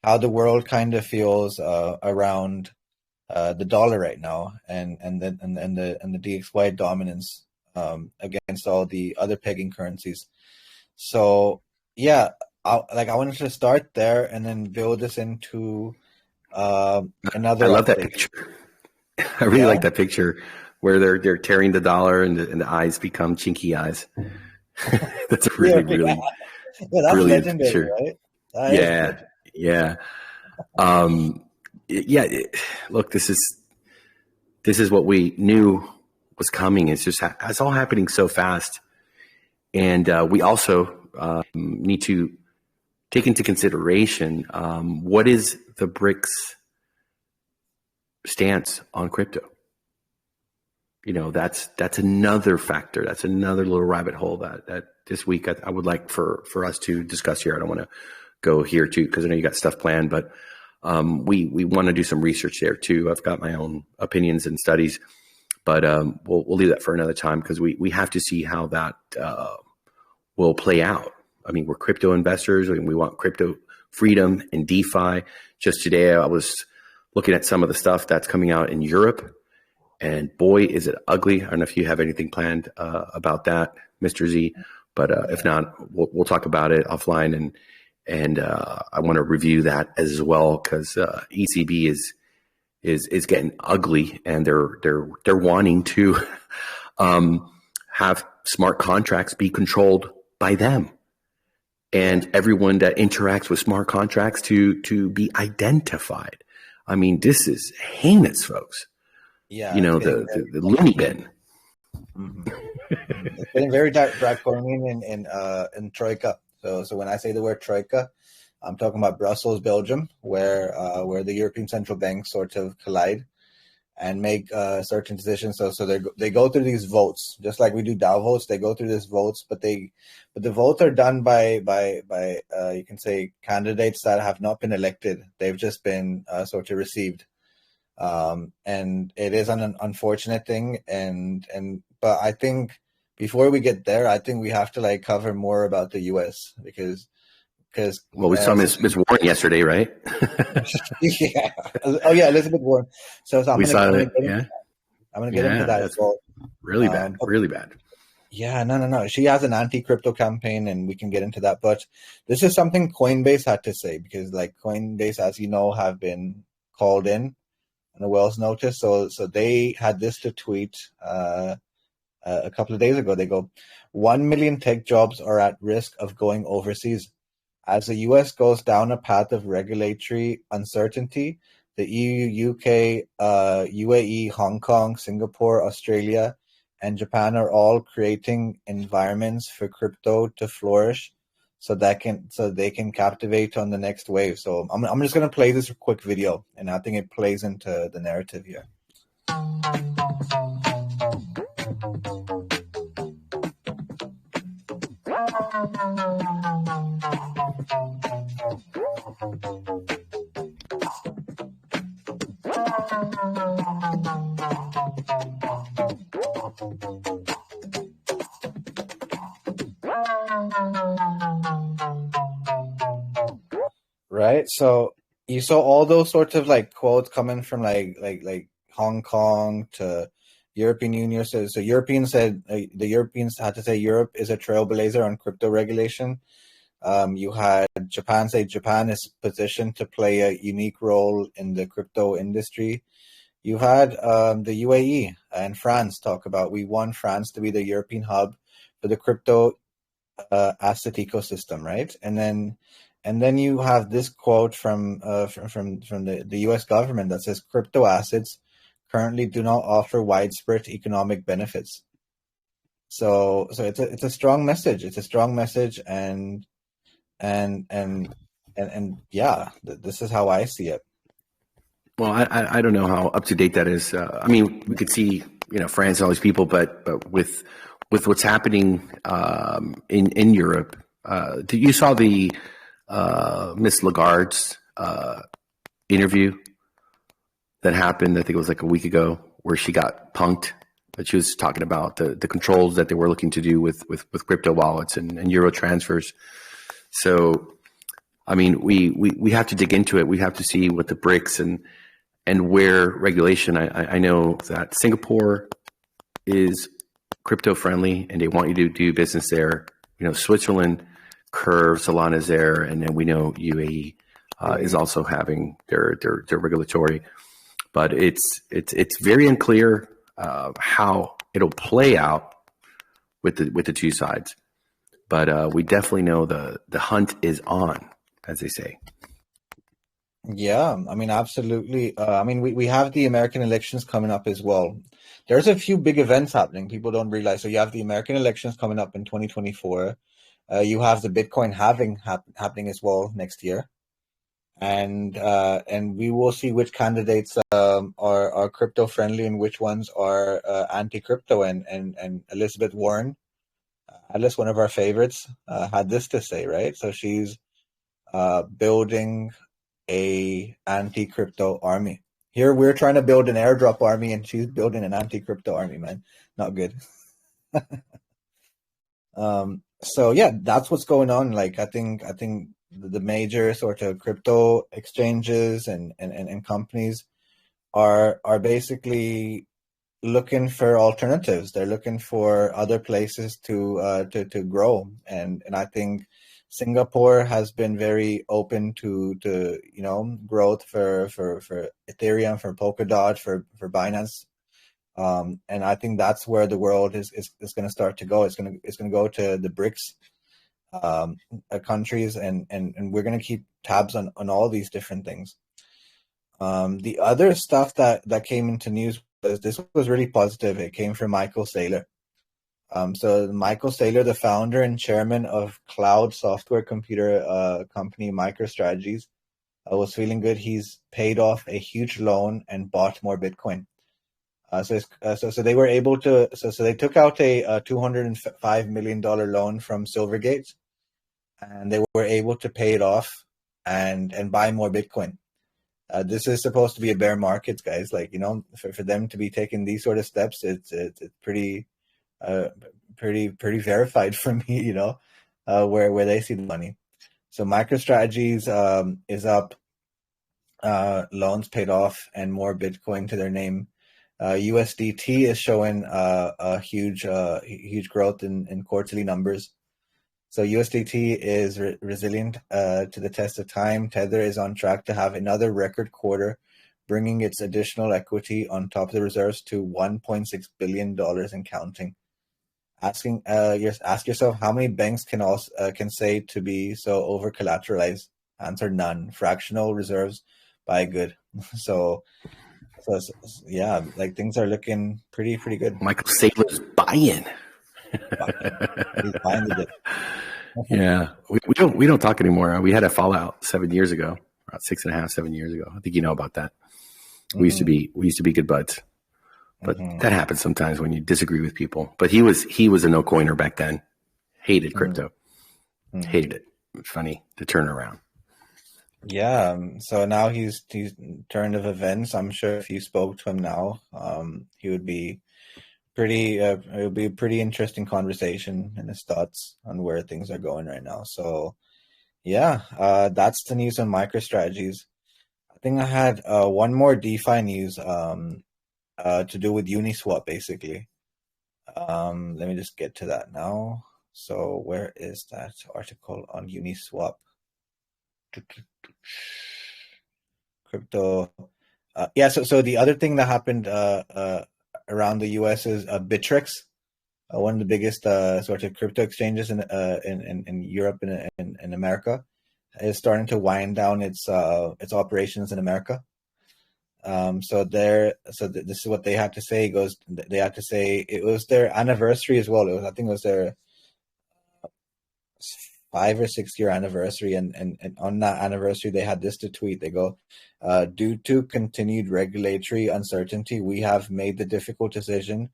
how the world kind of feels around the dollar right now, and the DXY dominance against all the other pegging currencies. So yeah, I wanted to start there and then build this into another. I love that update. picture. I really like that picture where they're tearing the dollar and the eyes become chinky eyes. That's a really that's brilliant legendary, picture. right? That is Yeah. Look, this is what we knew was coming. It's all happening so fast, and we also need to take into consideration what is the BRICS stance on crypto. That's another factor. That's another little rabbit hole that this week I would like for us to discuss here. I don't want to go here too, because I know you got stuff planned, but we want to do some research there too. I've got my own opinions and studies, but we'll leave that for another time, because we have to see how that will play out. I mean, we're crypto investors and we want crypto freedom and DeFi. Just today, I was looking at some of the stuff that's coming out in Europe, and boy, is it ugly. I don't know if you have anything planned about that, Mr. Z, but if not, we'll talk about it offline, and I want to review that as well, because ECB is getting ugly, and they're wanting to have smart contracts be controlled by them, and everyone that interacts with smart contracts to be identified. I mean, this is heinous, folks. Yeah, the loony bin. Mm-hmm. It's getting very draconian in Troika. So when I say the word Troika, I'm talking about Brussels, Belgium, where the European Central Bank sort of collide and make certain decisions. So they go through these votes, just like we do DAO votes. They go through these votes, but the votes are done by you can say candidates that have not been elected. They've just been sort of received. And it is an unfortunate thing, but I think before we get there, I think we have to cover more about the U.S. because we saw Miss Warren yesterday, right? Yeah. Oh yeah, Elizabeth Warren. So I'm gonna get into that as well. Really bad, really bad. Yeah, no. She has an anti-crypto campaign, and we can get into that. But this is something Coinbase had to say, because Coinbase, as you know, have been called in on a Wells notice. So they had this to tweet a couple of days ago. They go, 1 million tech jobs are at risk of going overseas. As the US goes down a path of regulatory uncertainty, the EU, UK, UAE, Hong Kong, Singapore, Australia, and Japan are all creating environments for crypto to flourish so they can captivate on the next wave. So I'm just going to play this quick video, and I think it plays into the narrative here. Right, so you saw all those sorts of quotes coming from like Hong Kong to European Union. So Europeans said the Europeans had to say Europe is a trailblazer on crypto regulation. You had Japan say Japan is positioned to play a unique role in the crypto industry. You had the UAE and France talk about, we want France to be the European hub for the crypto asset ecosystem, right? And then you have this quote from the U.S. government that says crypto assets currently do not offer widespread economic benefits. So it's a strong message. It's a strong message, and yeah, this is how I see it. Well, I don't know how up to date that is. I mean, we could see, France and all these people, but with what's happening in Europe, you saw the Miss Lagarde's interview that happened. I think it was like a week ago, where she got punked. But she was talking about the controls that they were looking to do with crypto wallets and euro transfers. So, I mean, we have to dig into it. We have to see what the BRICS and where regulation. I know that Singapore is crypto friendly and they want you to do business there. Switzerland, Curve, Solana is there, and then we know UAE is also having their regulatory. But it's very unclear how it'll play out with the two sides. But we definitely know the hunt is on, as they say. Yeah, I mean, absolutely. We have the American elections coming up as well. There's a few big events happening. People don't realize. So you have the American elections coming up in 2024. You have the Bitcoin halving happening as well next year. And we will see which candidates are crypto friendly and which ones are anti-crypto. And Elizabeth Warren, Alice, one of our favorites, had this to say, right? So she's building a anti-crypto army. Here we're trying to build an airdrop army, and she's building an anti-crypto army. Man, not good. So yeah, that's what's going on. Like I think the major sort of crypto exchanges and companies are basically looking for alternatives. They're looking for other places to grow, and I think Singapore has been very open to growth for Ethereum, for Polkadot, for Binance. And I think that's where the world is going to start to go. It's going to go to the BRICS countries, and we're going to keep tabs on all these different things. The other stuff that came into news was, this was really positive. It came from Michael Saylor. So Michael Saylor, the founder and chairman of cloud software computer company MicroStrategies, was feeling good. He's paid off a huge loan and bought more Bitcoin. So they were able to. So they took out a $205 million loan from Silvergate, and they were able to pay it off and buy more Bitcoin. This is supposed to be a bear market, guys. Like, for them to be taking these sort of steps, it's pretty verified for me. Where they see the money. So MicroStrategies is up, loans paid off, and more Bitcoin to their name. USDT is showing a huge growth in quarterly numbers. So USDT is resilient to the test of time. Tether is on track to have another record quarter, bringing its additional equity on top of the reserves to $1.6 billion and counting. Ask yourself, how many banks can say to be so over collateralized? Answer: none. Fractional reserves buy good. So yeah, like things are looking pretty good. Michael Saylor's buying. He's buying the dip. Yeah, we don't talk anymore. We had a fallout 7 years ago, about 6.5, 7 years ago. I think you know about that. We used to be good buds, but that happens sometimes when you disagree with people. But he was a no coiner back then. Hated crypto. Hated it. Funny to turn around. Yeah, so now he's turned of events. I'm sure if you spoke to him now, he would be it would be a pretty interesting conversation and his thoughts on where things are going right now. So yeah, that's the news on MicroStrategies. I think I had one more DeFi news to do with Uniswap, basically. Let me just get to that now. So where is that article on Uniswap? Crypto. So the other thing that happened around the US is Bittrex, one of the biggest sort of crypto exchanges in Europe and in America, is starting to wind down its operations in America. This is what they had to say. They had to say it was their anniversary as well. I think it was their 5 or 6 year anniversary, and on that anniversary they had this to tweet. They go, due to continued regulatory uncertainty, we have made the difficult decision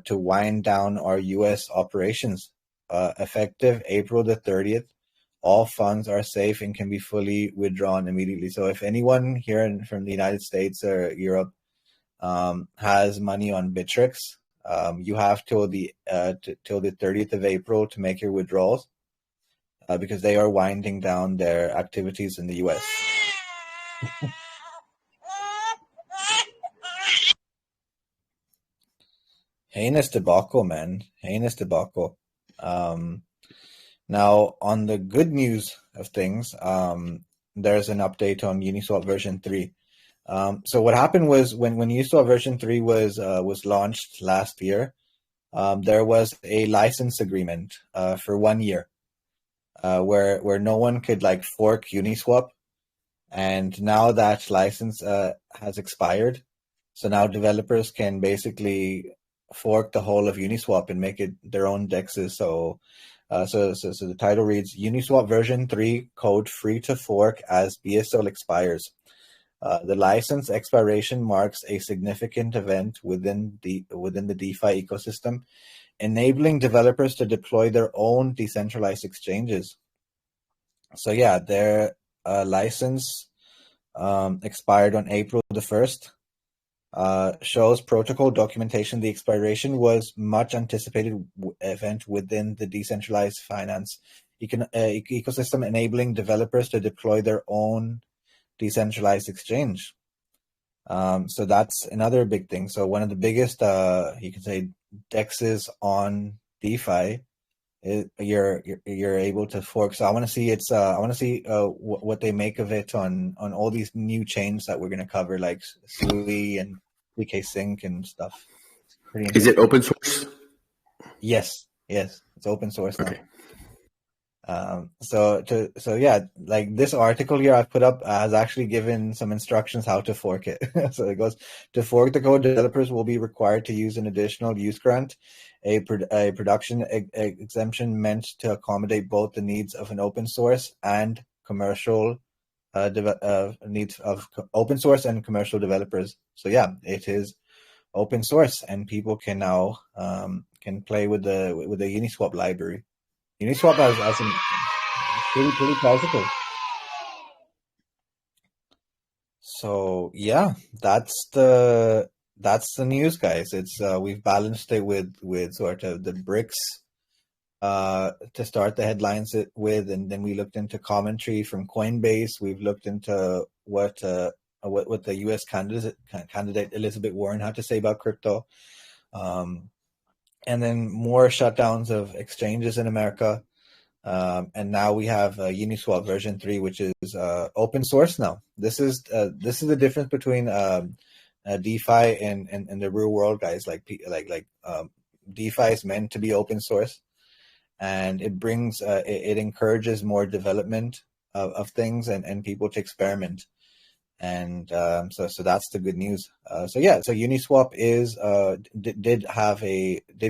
to wind down our U.S. operations. Effective April the 30th, all funds are safe and can be fully withdrawn immediately. So if anyone here from the United States or Europe has money on Bittrex, you have till the 30th of April to make your withdrawals, because they are winding down their activities in the U.S. Heinous debacle, man. Heinous debacle. Now, on the good news of things, there's an update on Uniswap version 3. So what happened was when Uniswap version 3 was launched last year, there was a license agreement for 1 year where no one could like fork Uniswap. And now that license has expired. So now developers can basically fork the whole of Uniswap and make it their own dexes. So the title reads, Uniswap version 3 code free to fork as BSL expires. The license expiration marks a significant event within the DeFi ecosystem, enabling developers to deploy their own decentralized exchanges. So yeah, their license expired on April the 1st. Shows protocol documentation. The expiration was much anticipated event within the decentralized finance ecosystem, enabling developers to deploy their own decentralized exchange. So that's another big thing. So one of the biggest, you can say, dexes on DeFi is you're able to fork. So I want to see what they make of it on all these new chains that we're going to cover, like Sui and DK Sync and stuff. Is it open source? Yes, it's open source now. Okay. So yeah, like this article here I've put up has actually given some instructions how to fork it. So it goes, to fork the code, developers will be required to use an additional use grant, a production exemption meant to accommodate both the needs of an open source and commercial needs of open source and commercial developers. So yeah, it is open source, and people can now can play with the Uniswap library. Uniswap has some pretty positive. So yeah, that's the news, guys. It's we've balanced it with sort of the BRICS to start the headlines with, and then we looked into commentary from Coinbase. We've looked into what the U.S. candidate Elizabeth Warren had to say about crypto. And then more shutdowns of exchanges in America. And now we have Uniswap version 3, which is open source now. This is the difference between DeFi and the real world, guys. Like DeFi is meant to be open source, and it brings it encourages more development of things and people to experiment. And so that's the good news. So Uniswap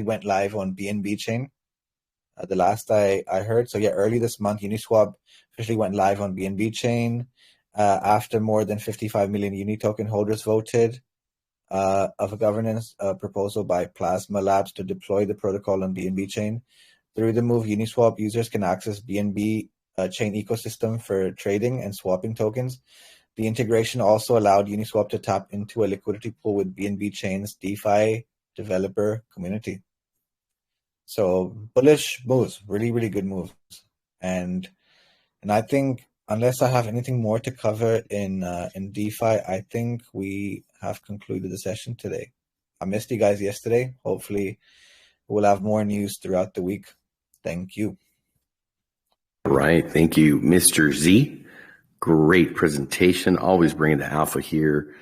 went live on BNB chain. The last I heard. So yeah, early this month, Uniswap officially went live on BNB chain after more than 55 million Uni token holders voted of a governance proposal by Plasma Labs to deploy the protocol on BNB chain. Through the move, Uniswap users can access BNB chain ecosystem for trading and swapping tokens. The integration also allowed Uniswap to tap into a liquidity pool with BNB Chain's DeFi developer community. So bullish moves, really, really good moves. And I think unless I have anything more to cover in DeFi, I think we have concluded the session today. I missed you guys yesterday. Hopefully we'll have more news throughout the week. Thank you. All right. Thank you, Mr. Z. Great presentation. Always bringing the alpha here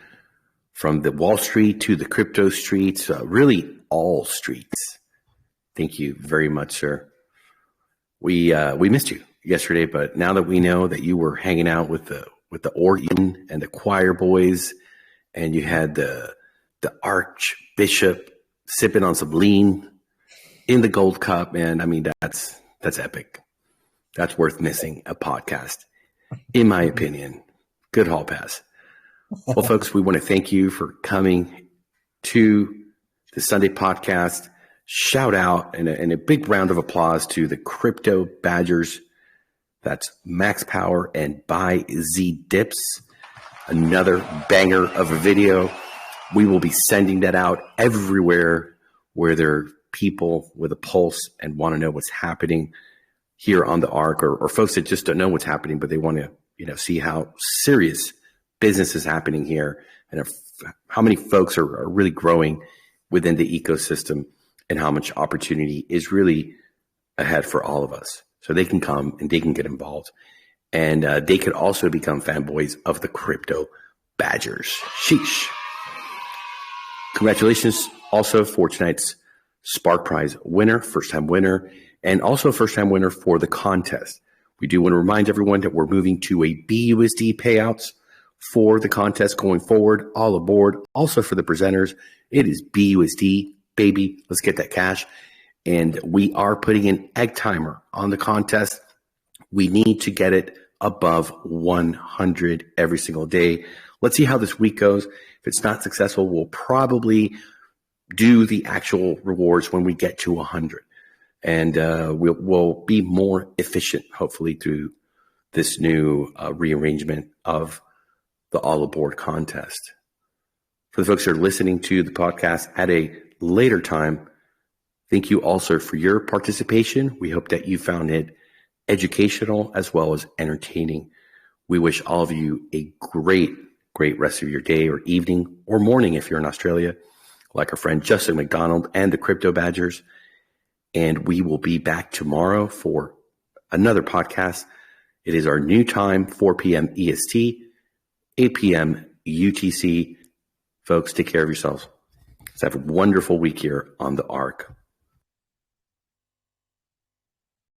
from the Wall Street to the crypto streets, really all streets. Thank you very much, sir. We missed you yesterday, but now that we know that you were hanging out with the Orton and the choir boys, and you had the Archbishop sipping on some lean in the Gold Cup, man, I mean that's epic. that's worth missing a podcast, in my opinion. Good hall pass. Well, folks, we want to thank you for coming to the Sunday podcast. Shout out and a big round of applause to the Crypto Badgers. That's Max Power and By Z Dips. Another banger of a video. We will be sending that out everywhere where there are people with a pulse and want to know what's happening here on the ARK, or folks that just don't know what's happening, but they want to, see how serious business is happening here and how many folks are really growing within the ecosystem and how much opportunity is really ahead for all of us. So they can come and they can get involved. And they could also become fanboys of the Crypto Badgers. Sheesh. Congratulations also for tonight's Spark Prize winner, first-time winner, and also first-time winner for the contest. We do want to remind everyone that we're moving to a BUSD payouts for the contest going forward. All aboard. Also for the presenters, it is BUSD, baby. Let's get that cash. And we are putting an egg timer on the contest. We need to get it above 100 every single day. Let's see how this week goes. If it's not successful, we'll probably do the actual rewards when we get to 100. And we'll be more efficient, hopefully, through this new rearrangement of the All Aboard contest. For the folks that are listening to the podcast at a later time, thank you also for your participation. We hope that you found it educational as well as entertaining. We wish all of you a great rest of your day or evening or morning if you're in Australia, like our friend Justin McDonald and the Crypto Badgers. And we will be back tomorrow for another podcast. It is our new time, 4 p.m. EST, 8 p.m. UTC. Folks, take care of yourselves. Let's have a wonderful week here on the ARK.